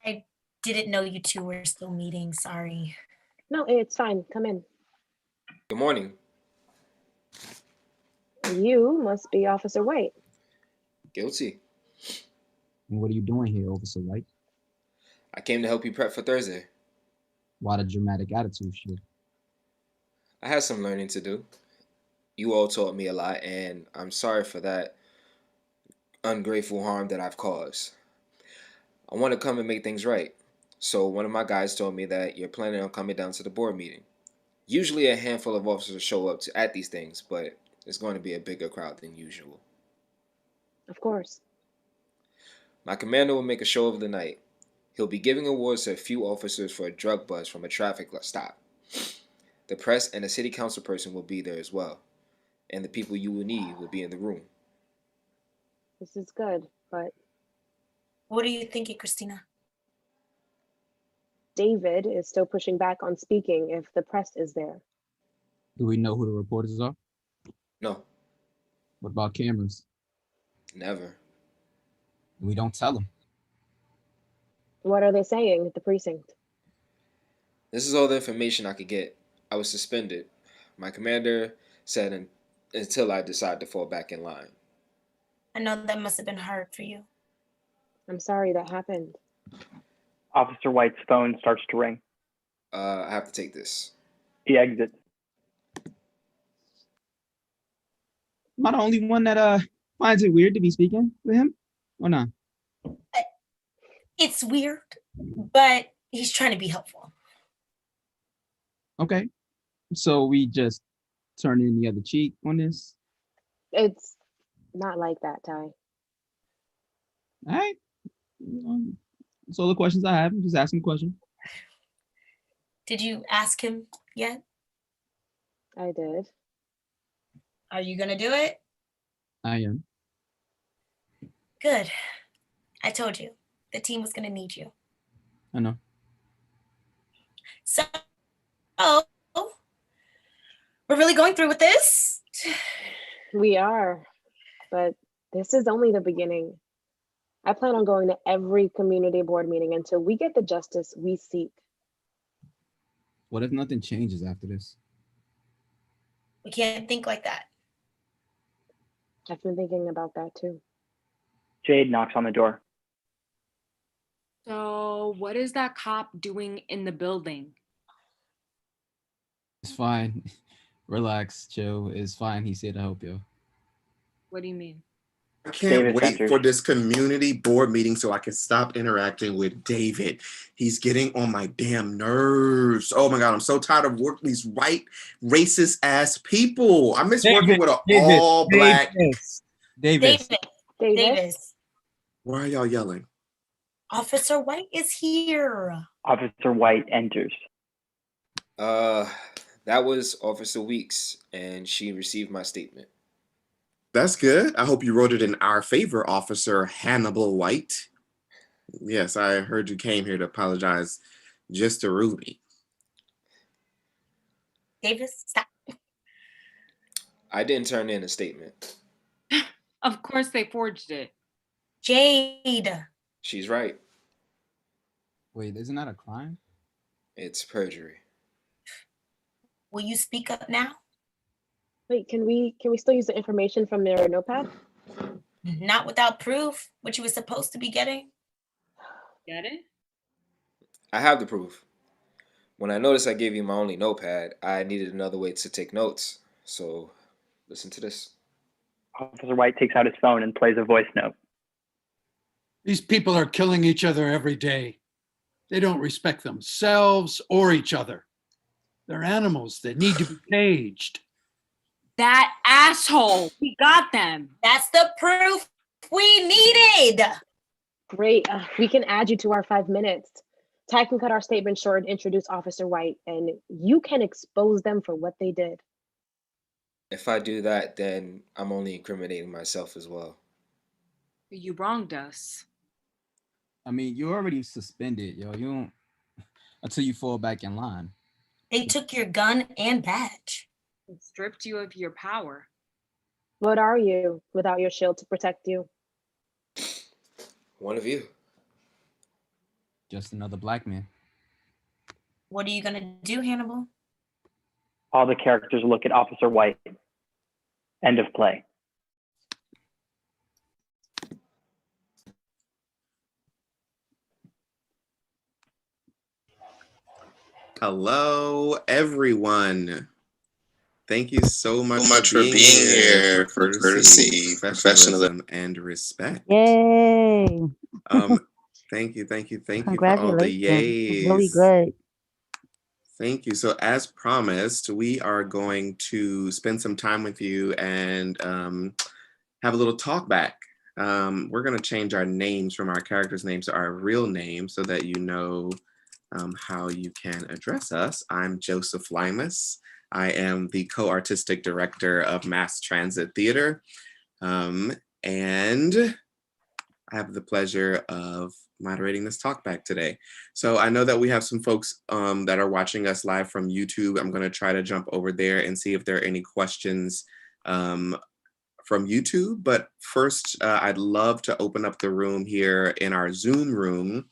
Speaker 7: I didn't know you two were still meeting. Sorry.
Speaker 9: No, it's fine. Come in.
Speaker 3: Good morning.
Speaker 9: You must be Officer White.
Speaker 3: Guilty.
Speaker 13: And what are you doing here, Officer White?
Speaker 3: I came to help you prep for Thursday.
Speaker 13: Why the dramatic attitude shit?
Speaker 3: I had some learning to do. You all taught me a lot, and I'm sorry for that ungrateful harm that I've caused. I want to come and make things right. So one of my guys told me that you're planning on coming down to the board meeting. Usually a handful of officers show up at these things, but it's going to be a bigger crowd than usual.
Speaker 9: Of course.
Speaker 3: My commander will make a show of the night. He'll be giving awards to a few officers for a drug buzz from a traffic stop. The press and a city council person will be there as well. And the people you will need will be in the room.
Speaker 9: This is good, but
Speaker 7: What are you thinking, Christina?
Speaker 9: David is still pushing back on speaking if the press is there.
Speaker 13: Do we know who the reporters are?
Speaker 3: No,
Speaker 13: What about cameras?
Speaker 3: never.
Speaker 13: We don't tell them.
Speaker 9: What are they saying at the precinct?
Speaker 3: This is all the information I could get. I was suspended. My commander said until I decide to fall back in line.
Speaker 7: I know that must have been hard for you.
Speaker 9: I'm sorry that happened.
Speaker 1: Officer White's phone starts to ring.
Speaker 3: I have to take this.
Speaker 1: He exits.
Speaker 13: Am I the only one that finds it weird to be speaking with him? Or not?
Speaker 7: It's weird, but he's trying to be helpful.
Speaker 13: Okay. So we just turn in the other cheek on this.
Speaker 9: It's not like that, Ty.
Speaker 13: All right. That's all the questions I have. I'm just asking a question.
Speaker 7: Did you ask him yet?
Speaker 9: I did.
Speaker 7: Are you gonna do it?
Speaker 13: I am.
Speaker 7: Good. I told you the team was gonna need you.
Speaker 13: I know.
Speaker 7: So, we're really going through with this?
Speaker 9: We are, but this is only the beginning. I plan on going to every community board meeting until we get the justice we seek.
Speaker 13: What if nothing changes after this?
Speaker 7: We can't think like that.
Speaker 9: I've been thinking about that too.
Speaker 1: Jade knocks on the door.
Speaker 5: So, what is that cop doing in the building?
Speaker 13: It's fine. Relax, chill. It's fine. He's here to help you.
Speaker 5: What do you mean?
Speaker 6: I can't wait for this community board meeting so I can stop interacting with David. He's getting on my damn nerves. Oh my God, I'm so tired of working these white, racist ass people. I miss working with an all black.
Speaker 13: Davis.
Speaker 7: Davis.
Speaker 6: Why are y'all yelling?
Speaker 7: Officer White is here.
Speaker 1: Officer White enters.
Speaker 3: That was Officer Weeks, and she received my statement.
Speaker 6: That's good. I hope you wrote it in our favor, Officer Hannibal White. Yes, I heard you came here to apologize just to Ruby.
Speaker 7: Davis, stop.
Speaker 3: I didn't turn in a statement.
Speaker 5: Of course they forged it.
Speaker 7: Jade.
Speaker 3: She's right.
Speaker 13: Wait, isn't that a crime?
Speaker 3: It's perjury.
Speaker 7: Will you speak up now?
Speaker 9: Wait, can we still use the information from their notepad?
Speaker 7: Not without proof, what you were supposed to be getting.
Speaker 5: Get it?
Speaker 3: I have the proof. When I noticed I gave you my only notepad, I needed another way to take notes. So listen to this.
Speaker 1: Officer White takes out his phone and plays a voice note.
Speaker 10: These people are killing each other every day. They don't respect themselves or each other. They're animals that need to be caged.
Speaker 5: That asshole. We got them.
Speaker 7: That's the proof we needed.
Speaker 9: Great. We can add you to our 5 minutes. Ty can cut our statement short and introduce Officer White, and you can expose them for what they did.
Speaker 3: If I do that, then I'm only incriminating myself as well.
Speaker 5: You wronged us.
Speaker 13: I mean, you're already suspended, yo. You don't until you fall back in line.
Speaker 7: They took your gun and badge.
Speaker 5: It stripped you of your power.
Speaker 9: What are you without your shield to protect you?
Speaker 3: One of you.
Speaker 13: Just another black man.
Speaker 7: What are you gonna do, Hannibal?
Speaker 1: All the characters look at Officer White. End of play.
Speaker 6: Hello, everyone. Thank you so much for being here for courtesy, professionalism, and respect.
Speaker 14: Yay.
Speaker 6: Thank you for all the yays.
Speaker 14: Really good.
Speaker 6: Thank you. So as promised, we are going to spend some time with you and have a little talk back. We're going to change our names from our characters' names to our real names so that you know how you can address us. I'm Joseph Limas. I am the co-artistic director of Mass Transit Theater. And I have the pleasure of moderating this talk back today. So I know that we have some folks that are watching us live from YouTube. I'm going to try to jump over there and see if there are any questions from YouTube. But first, I'd love to open up the room here in our Zoom room.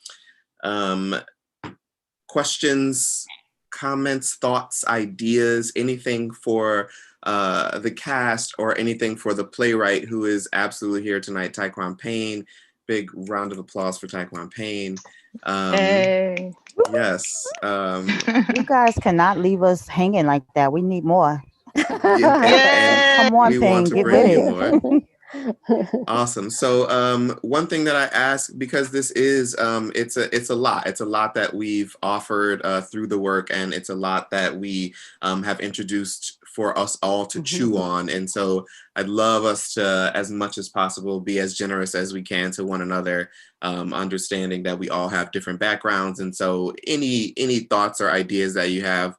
Speaker 6: Questions, comments, thoughts, ideas, anything for the cast or anything for the playwright who is absolutely here tonight, Ty-Quan Payne. Big round of applause for Ty-Quan Payne.
Speaker 14: Hey.
Speaker 6: Yes.
Speaker 14: You guys cannot leave us hanging like that. We need more.
Speaker 6: And
Speaker 14: Come on,
Speaker 6: we
Speaker 14: Payne,
Speaker 6: want to
Speaker 14: get
Speaker 6: bring
Speaker 14: with
Speaker 6: you
Speaker 14: it.
Speaker 6: more. Awesome. So one thing that I ask, because this is it's a lot. It's a lot that we've offered through the work, and it's a lot that we have introduced for us all to chew on. And so I'd love us to, as much as possible, be as generous as we can to one another, understanding that we all have different backgrounds. And so any thoughts or ideas that you have,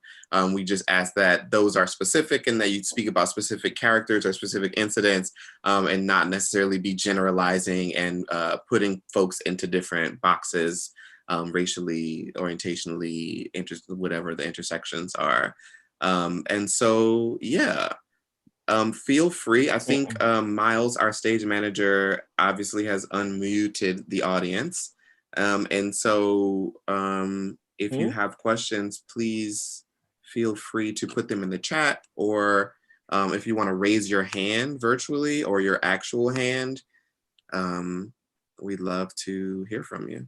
Speaker 6: we just ask that those are specific and that you speak about specific characters or specific incidents, and not necessarily be generalizing and putting folks into different boxes, racially, orientationally, whatever the intersections are. And so, yeah, feel free. I think Miles, our stage manager, obviously has unmuted the audience. And so if you have questions, please feel free to put them in the chat, or if you want to raise your hand virtually or your actual hand, we'd love to hear from you.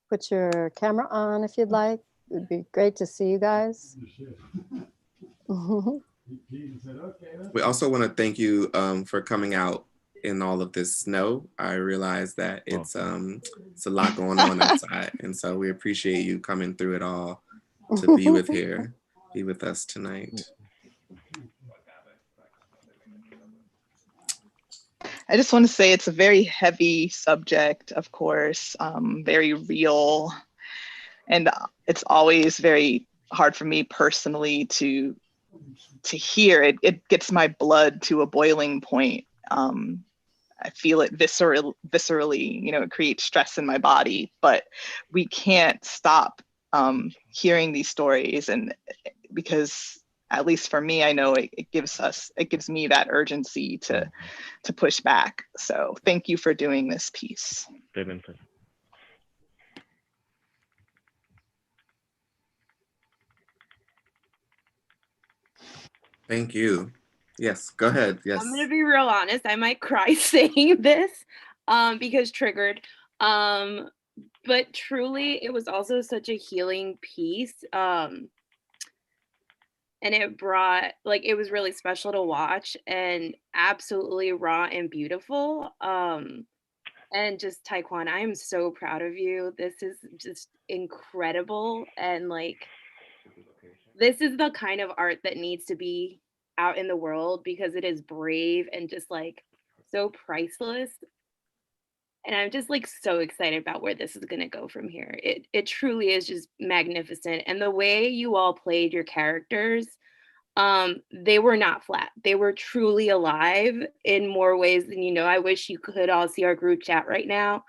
Speaker 8: Put your camera on if you'd like. It would be great to see you guys.
Speaker 6: We also want to thank you for coming out in all of this snow. I realize that it's a lot going on outside, and so we appreciate you coming through it all to be with us tonight.
Speaker 15: I just want to say it's a very heavy subject, of course, very real. And it's always very hard for me personally to hear. It gets my blood to a boiling point. I feel it viscerally, it creates stress in my body, but we can't stop hearing these stories. And because at least for me, I know it gives me that urgency to push back. So thank you for doing this piece.
Speaker 6: Thank you. Yes, go ahead. Yes.
Speaker 16: I'm gonna be real honest. I might cry saying this because triggered. But truly, it was also such a healing piece. And it brought, it was really special to watch and absolutely raw and beautiful. And just Ty-Quan, I am so proud of you. This is just incredible. And this is the kind of art that needs to be out in the world because it is brave and just so priceless. And I'm just so excited about where this is going to go from here. It truly is just magnificent. And the way you all played your characters, they were not flat. They were truly alive in more ways than I wish you could all see our group chat right now.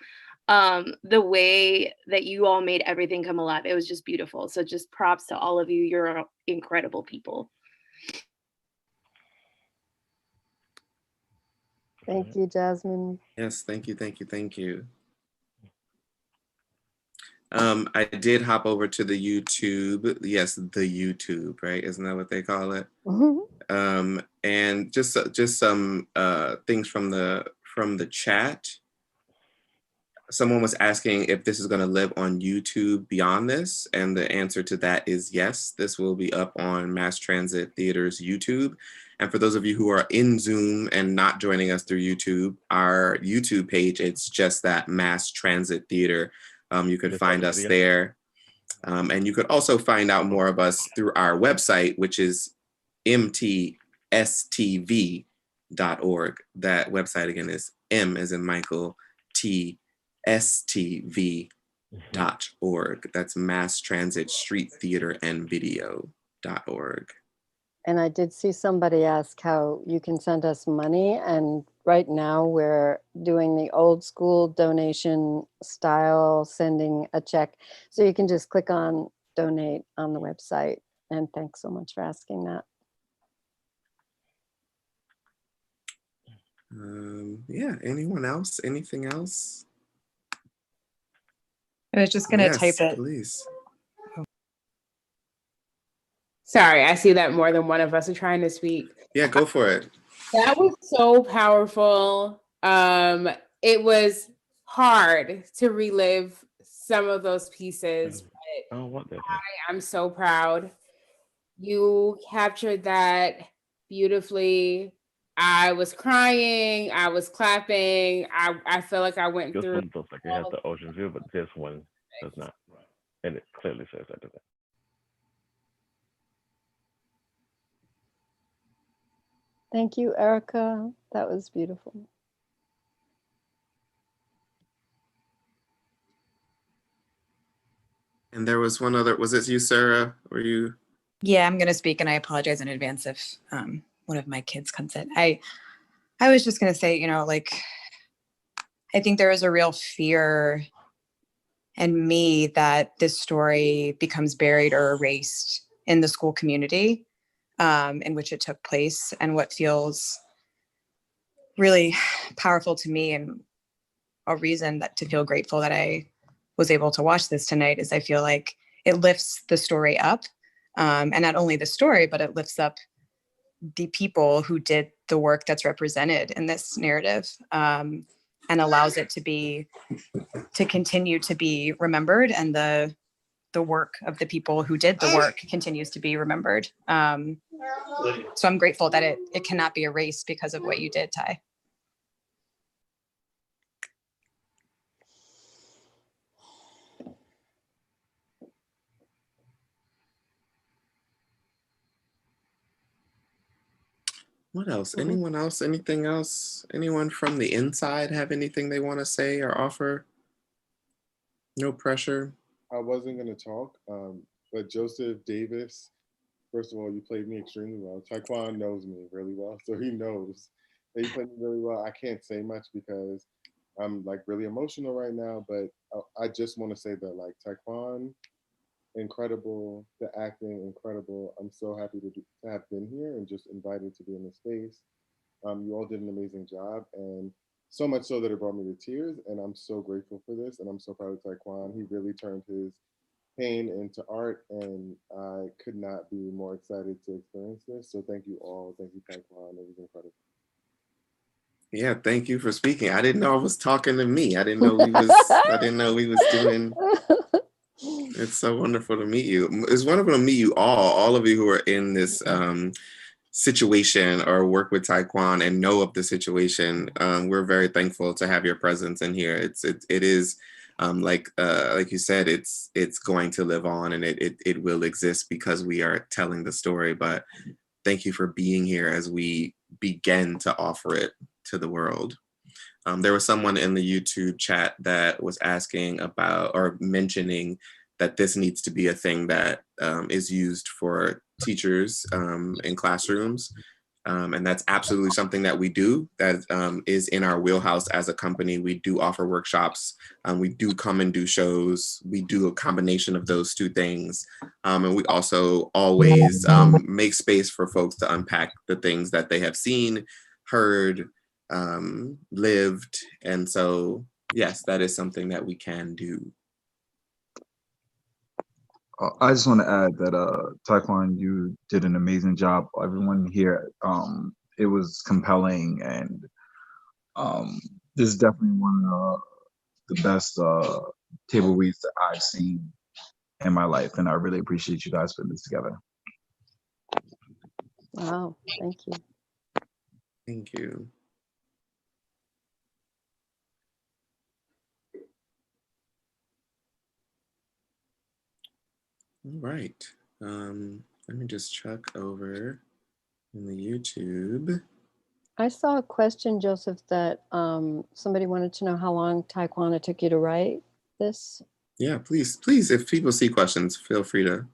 Speaker 16: The way that you all made everything come alive, it was just beautiful. So just props to all of you. You're incredible people.
Speaker 8: Thank you, Jasmine.
Speaker 6: Yes, thank you, thank you, thank you. I did hop over to the YouTube. Yes, the YouTube, right? Isn't that what they call it? And just some things from the chat. Someone was asking if this is going to live on YouTube beyond this, and the answer to that is yes. This will be up on Mass Transit Theater's YouTube. And for those of you who are in Zoom and not joining us through YouTube, our YouTube page, it's just that Mass Transit Theater. You could find us there. And you could also find out more of us through our website, which is mtstv.org. That website again is M as in Michael, TSTV.org. That's Mass Transit Street Theater and Video.org.
Speaker 8: And I did see somebody ask how you can send us money. And right now we're doing the old school donation style, sending a check. So you can just click on donate on the website. And thanks so much for asking that.
Speaker 6: Yeah, anyone else? Anything else?
Speaker 17: I was just gonna type it.
Speaker 6: Please.
Speaker 17: Sorry, I see that more than one of us are trying to speak.
Speaker 6: Yeah, go for it.
Speaker 17: That was so powerful. It was hard to relive some of those pieces, but I'm so proud. You captured that beautifully. I was crying, I was clapping. I feel like I went
Speaker 18: This
Speaker 17: through
Speaker 18: one looks like it has the ocean view, but this one does not. And it clearly says that.
Speaker 8: Thank you, Erica. That was beautiful.
Speaker 6: And there was one other, was it you, Sarah? Were you?
Speaker 19: Yeah, I'm going to speak, and I apologize in advance if one of my kids comes in. I was just going to say, like, I think there is a real fear in me that this story becomes buried or erased in the school community in which it took place. And what feels really powerful to me, and a reason that to feel grateful that I was able to watch this tonight, is I feel like it lifts the story up. And not only the story, but it lifts up the people who did the work that's represented in this narrative, and allows it to continue to be remembered, and the work of the people who did the work continues to be remembered. So I'm grateful that it cannot be erased because of what you did, Ty.
Speaker 6: What else? Anyone else? Anything else? Anyone from the inside have anything they want to say or offer? No pressure.
Speaker 20: I wasn't going to talk, but Joseph Davis, first of all, you played me extremely well. Ty-Quan knows me really well, so he knows that you played me really well. I can't say much because I'm like really emotional right now, but I just want to say that like Ty-Quan, incredible, the acting, incredible. I'm so happy to have been here and just invited to be in the space. You all did an amazing job, and so much so that it brought me to tears, and I'm so grateful for this, and I'm so proud of Ty-Quan. He really turned his pain into art, and I could not be more excited to experience this. So thank you all. Thank you, Ty-Quan. It was incredible.
Speaker 6: Yeah, thank you for speaking. I didn't know I was talking to me. I didn't know we was doing. It's so wonderful to meet you. It's wonderful to meet you all of you who are in this situation or work with Ty-Quan and know of the situation. We're very thankful to have your presence in here. It is like you said, it's going to live on, and it will exist because we are telling the story. But thank you for being here as we begin to offer it to the world. There was someone in the YouTube chat that was asking about or mentioning that this needs to be a thing that is used for teachers in classrooms. And that's absolutely something that we do, that is in our wheelhouse as a company. We do offer workshops. We do come and do shows. We do a combination of those two things. And we also always make space for folks to unpack the things that they have seen, heard, lived. And so, yes, that is something that we can do.
Speaker 21: I just want to add that Ty-Quan, you did an amazing job. Everyone here, it was compelling, and this is definitely one of the best table reads that I've seen in my life, and I really appreciate you guys putting this together.
Speaker 8: Wow, thank you.
Speaker 6: Thank you. All right. Let me just check over in the YouTube.
Speaker 8: I saw a question, Joseph, that somebody wanted to know how long Ty-Quan it took you to write this.
Speaker 6: Yeah, please, if people see questions, feel free to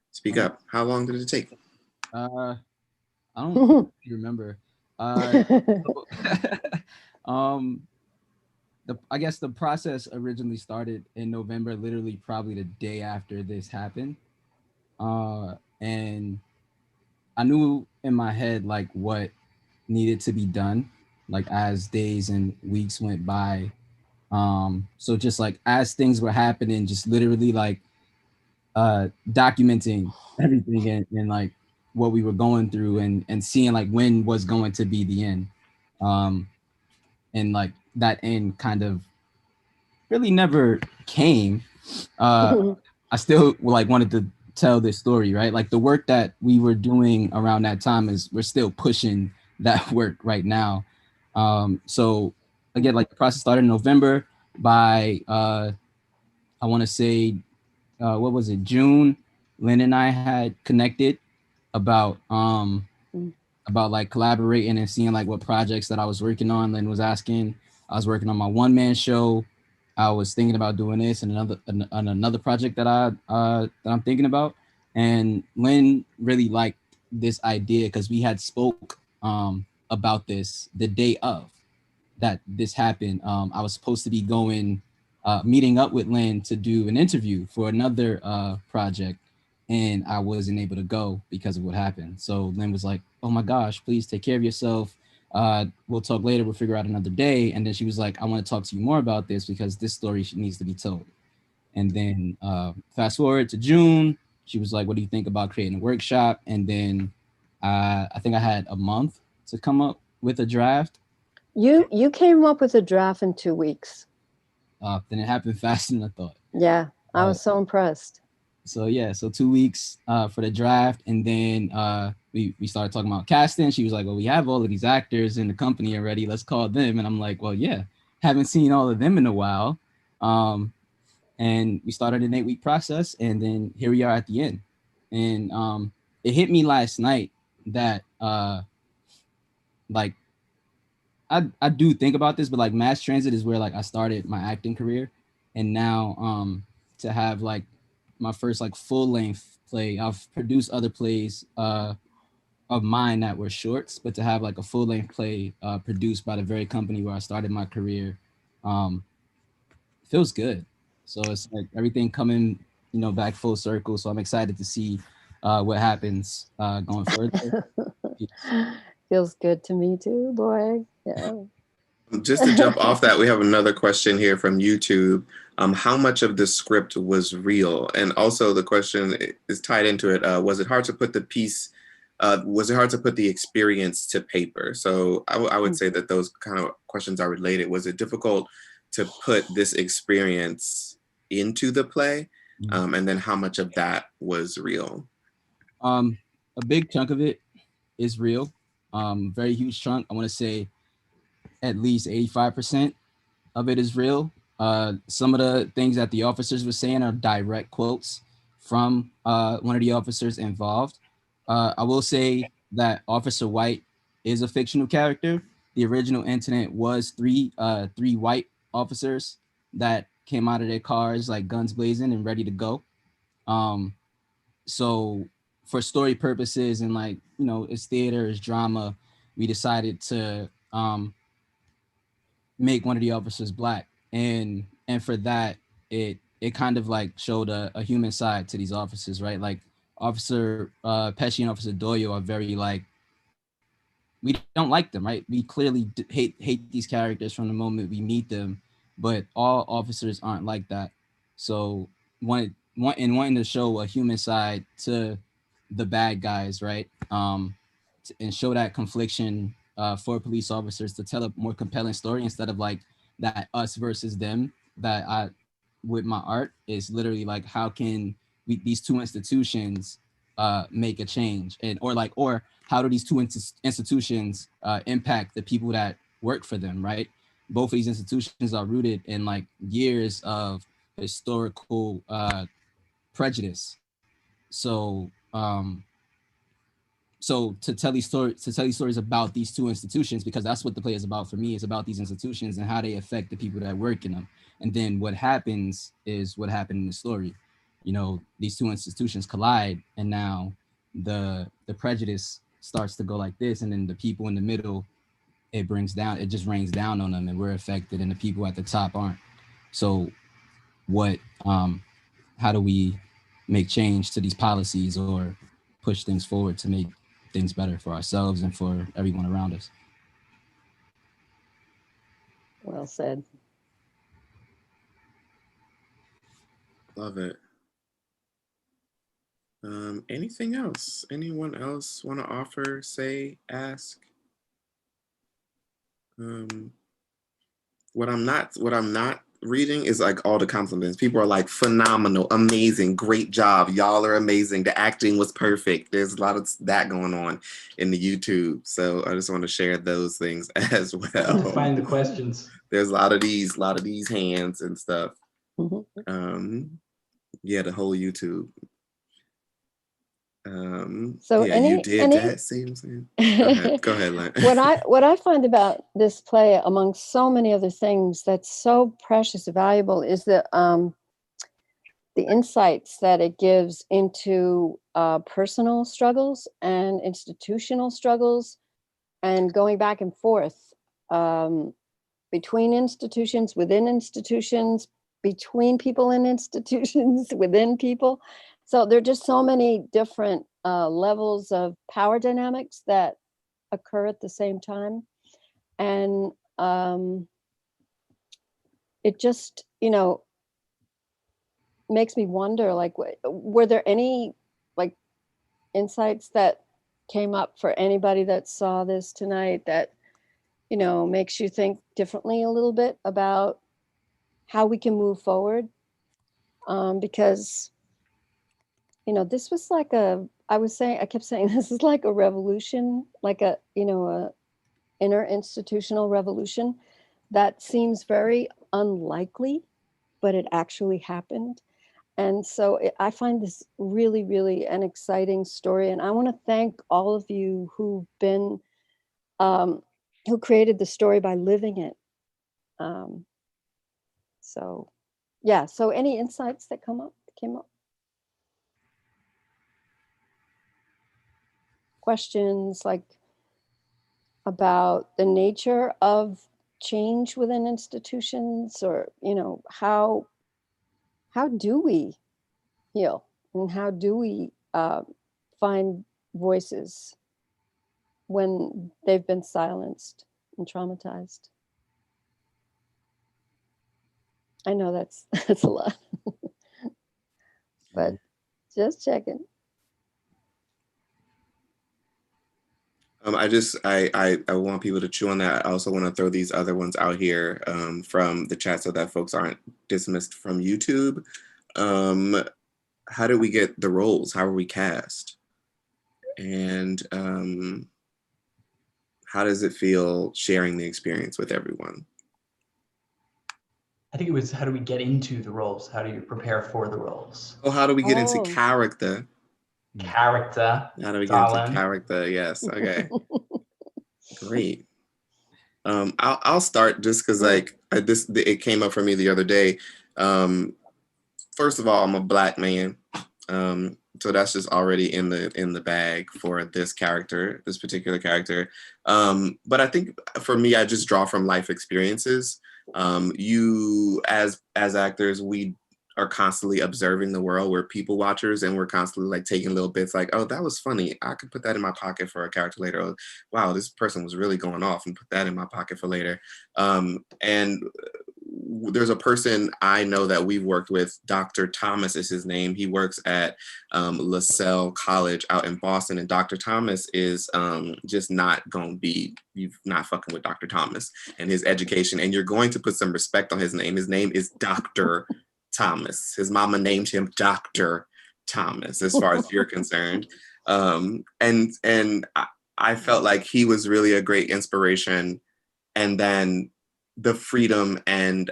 Speaker 6: speak up. How long did it take?
Speaker 13: I don't remember. I guess the process originally started in November, literally probably the day after this happened. And I knew in my head like what needed to be done, like as days and weeks went by. So just like as things were happening, just literally like documenting everything and like what we were going through and seeing like when was going to be the end. And like that end kind of really never came. I still like wanted to tell this story, right? Like the work that we were doing around that time is we're still pushing that work right now. So again, like the process started in November. By I want to say what was it, June, Lynn and I had connected about like collaborating and seeing like what projects that I was working on. Lynn was asking. I was working on my one-man show. I was thinking about doing this and another project that I'm thinking about. And Lynn really liked this idea because we had spoke about this the day of that this happened. I was supposed to be going meeting up with Lynn to do an interview for another project, and I wasn't able to go because of what happened. So Lynn was like, "Oh my gosh, please take care of yourself. We'll talk later. We'll figure out another day." And then she was like, "I want to talk to you more about this because this story needs to be told." And then fast forward to June, she was like, "What do you think about creating a workshop?" And then I think I had a month to come up with a draft.
Speaker 8: You came up with a draft in 2 weeks.
Speaker 13: Then it happened faster than I thought.
Speaker 8: Yeah, I was so impressed.
Speaker 13: So yeah, so 2 weeks for the draft, and then we started talking about casting. She was like, "Well, we have all of these actors in the company already. Let's call them." And I'm like, "Well, yeah, haven't seen all of them in a while." And we started an 8-week process, and then here we are at the end. And it hit me last night that like I do think about this, but like mass transit is where like I started my acting career, and now to have like my first like full length play. I've produced other plays of mine that were shorts, but to have like a full length play produced by the very company where I started my career feels good. So it's like everything coming, back full circle. So I'm excited to see what happens going further.
Speaker 8: Feels good to me too, boy. Yeah.
Speaker 6: Just to jump off that, we have another question here from YouTube. How much of the script was real? And also the question is tied into it. Was it hard to put the piece, was it hard to put the experience to paper? So I would say that those kind of questions are related. Was it difficult to put this experience into the play? And then how much of that was real?
Speaker 13: A big chunk of it is real. Very huge chunk. I want to say at least 85% of it is real. Some of the things that the officers were saying are direct quotes from one of the officers involved. I will say that Officer White is a fictional character. The original incident was three white officers that came out of their cars like guns blazing and ready to go. So for story purposes and like, it's theater, it's drama, we decided to make one of the officers Black. And for that, it kind of like showed a human side to these officers, right? Like Officer Pesci and Officer Doyle are very like, we don't like them, right? We clearly hate these characters from the moment we meet them, but all officers aren't like that. So wanting to show a human side to the bad guys, right? And show that confliction for police officers to tell a more compelling story instead of like that us versus them. That I, with my art, is literally like, how can these two institutions make a change, and or how do these two institutions impact the people that work for them, right? Both of these institutions are rooted in like years of historical prejudice. So so to tell these stories about these two institutions, because that's what the play is about for me, is about these institutions and how they affect the people that work in them. And then what happens is what happened in the story. These two institutions collide, and now the prejudice starts to go like this, and then the people in the middle, it just rains down on them, and we're affected, and the people at the top aren't. So how do we make change to these policies or push things forward to make things better for ourselves and for everyone around us?
Speaker 8: Well said.
Speaker 6: Love it. Anything else? Anyone else want to offer, say, ask? What I'm not reading is like all the compliments. People are like phenomenal, amazing, great job. Y'all are amazing. The acting was perfect. There's a lot of that going on in the YouTube. So I just want to share those things as well.
Speaker 11: Find the questions.
Speaker 6: There's a lot of these hands and stuff. Yeah, the whole YouTube.
Speaker 8: So
Speaker 6: yeah,
Speaker 8: any,
Speaker 6: you did
Speaker 8: any,
Speaker 6: that. See what I'm saying? Go ahead, Len.
Speaker 8: what I find about this play, among so many other things that's so precious and valuable, is the insights that it gives into personal struggles and institutional struggles, and going back and forth between institutions, within institutions, between people in institutions, within people. So there are just so many different levels of power dynamics that occur at the same time. And it just, makes me wonder, like, were there any like insights that came up for anybody that saw this tonight that, makes you think differently a little bit about how we can move forward? Because this was like I kept saying this is like a revolution, like a interinstitutional revolution that seems very unlikely, but it actually happened. And so I find this really, really an exciting story. And I want to thank all of you who've been, who created the story by living it. So yeah, so any insights that came up? Questions like about the nature of change within institutions, or how do we heal, and how do we find voices when they've been silenced and traumatized? I know that's a lot, but just checking.
Speaker 6: I want people to chew on that. I also want to throw these other ones out here from the chat so that folks aren't dismissed from YouTube. How did we get the roles? How were we cast? And how does it feel sharing the experience with everyone?
Speaker 11: I think it was, how do we get into the roles? How do you prepare for the roles?
Speaker 6: Oh, how do we get into character?
Speaker 11: Character.
Speaker 6: How do we get into character? Yes. Okay. Great. I'll start just because it came up for me the other day. First of all, I'm a Black man, so that's just already in the bag for this particular character. But I think for me, I just draw from life experiences. You as actors, we are constantly observing the world. We're people watchers, and we're constantly like taking little bits like, oh, that was funny, I could put that in my pocket for a character later. Oh, wow, this person was really going off, and put that in my pocket for later. And there's a person I know that we've worked with, Dr. Thomas is his name. He works at LaSalle College out in Boston, and Dr. Thomas is just not going to be, you're not fucking with Dr. Thomas and his education, and you're going to put some respect on his name. His name is Dr. Thomas. His mama named him Dr. Thomas, as far as you're concerned. And I felt like he was really a great inspiration. And then the freedom and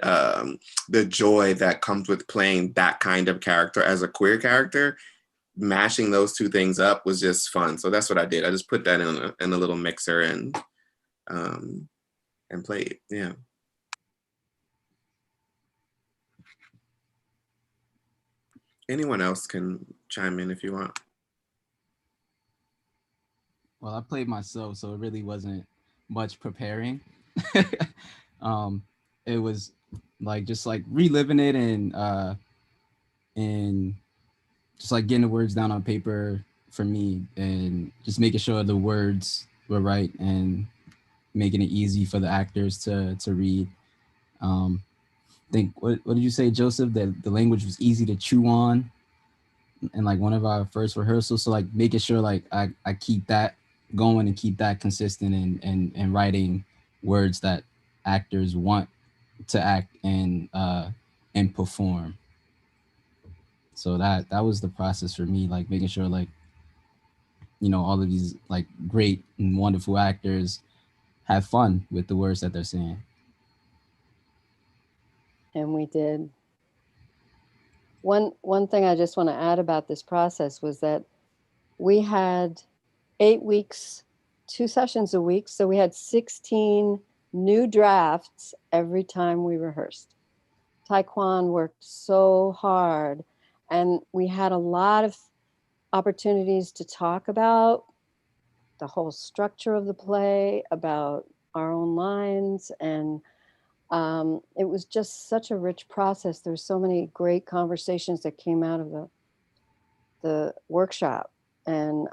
Speaker 6: the joy that comes with playing that kind of character as a queer character, mashing those two things up was just fun. So that's what I did. I just put that in a little mixer and played. Yeah. Anyone else can chime in if you want.
Speaker 13: Well, I played myself, so it really wasn't much preparing. It was like just like reliving it and just like getting the words down on paper for me, and just making sure the words were right and making it easy for the actors to read. I think what did you say, Joseph? That the language was easy to chew on, and like one of our first rehearsals. So like making sure like I keep that going and keep that consistent and writing words that actors want to act and perform. So that was the process for me, like making sure like, you know, all of these like great and wonderful actors have fun with the words that they're saying.
Speaker 8: And we did. One thing I just want to add about this process was that we had 8 weeks, 2 sessions a week. So we had 16 new drafts every time we rehearsed. Ty-Quan worked so hard, and we had a lot of opportunities to talk about the whole structure of the play, about our own lines, and it was just such a rich process. There's so many great conversations that came out of the workshop, and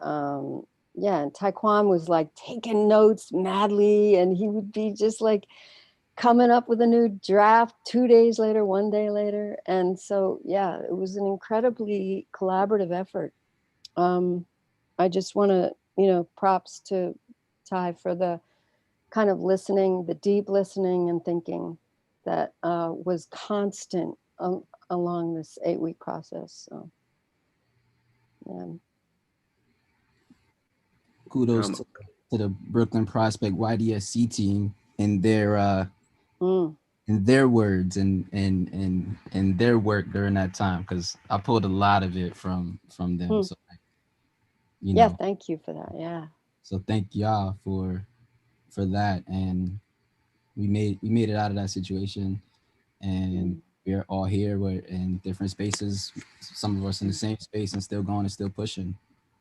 Speaker 8: yeah, and Ty-Quan was like taking notes madly, and he would be just like coming up with a new draft 2 days later, 1 day later. And so, yeah, it was an incredibly collaborative effort. I just want to, you know, props to Ty for the kind of listening, the deep listening and thinking that was constant along this 8-week process. So, yeah.
Speaker 13: Kudos to the Brooklyn Prospect YDSC team and their in their words and their work during that time, because I pulled a lot of it from them. So, you know,
Speaker 8: yeah, thank you for that. Yeah.
Speaker 13: So thank y'all for that, and we made it out of that situation, and we're all here. We're in different spaces. Some of us in the same space and still going and still pushing.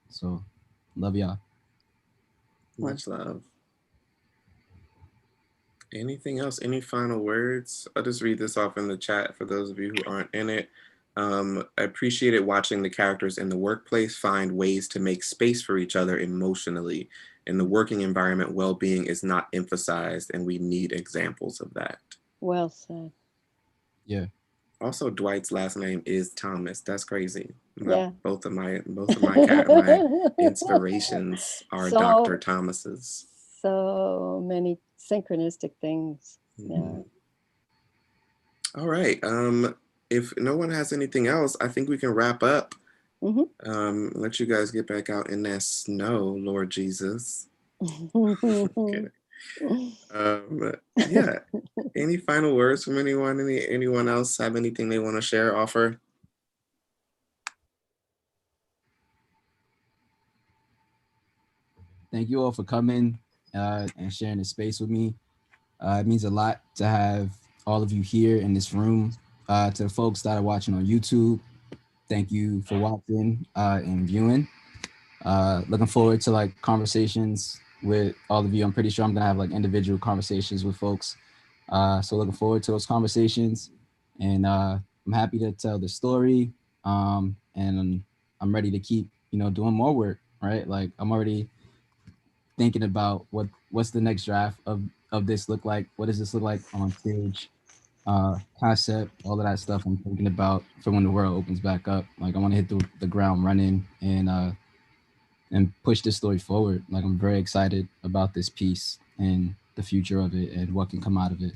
Speaker 13: So love y'all.
Speaker 6: Much love. Anything else? Any final words? I'll just read this off in the chat for those of you who aren't in it. I appreciated watching the characters in the workplace find ways to make space for each other emotionally. In the working environment, well-being is not emphasized, and we need examples of that.
Speaker 8: Well said.
Speaker 13: Yeah.
Speaker 6: Also, Dwight's last name is Thomas. That's crazy.
Speaker 8: Yeah.
Speaker 6: Both of my inspirations are
Speaker 8: So-
Speaker 6: Dr. Thomas's.
Speaker 8: So many synchronistic things. Yeah.
Speaker 6: All right. If no one has anything else, I think we can wrap up. Let you guys get back out in that snow, Lord Jesus. Okay. Yeah. Any final words from anyone? Anyone else have anything they want to share, offer?
Speaker 13: Thank you all for coming and sharing the space with me. It means a lot to have all of you here in this room. To the folks that are watching on YouTube, thank you for watching and viewing. Looking forward to like conversations with all of you. I'm pretty sure I'm gonna have like individual conversations with folks. So looking forward to those conversations, and I'm happy to tell the story. And I'm ready to keep, you know, doing more work. Right, like I'm already thinking about what's the next draft of this look like. What does this look like on stage? Concept, all of that stuff I'm thinking about for when the world opens back up. Like I want to hit the ground running and push this story forward. Like I'm very excited about this piece and the future of it and what can come out of it.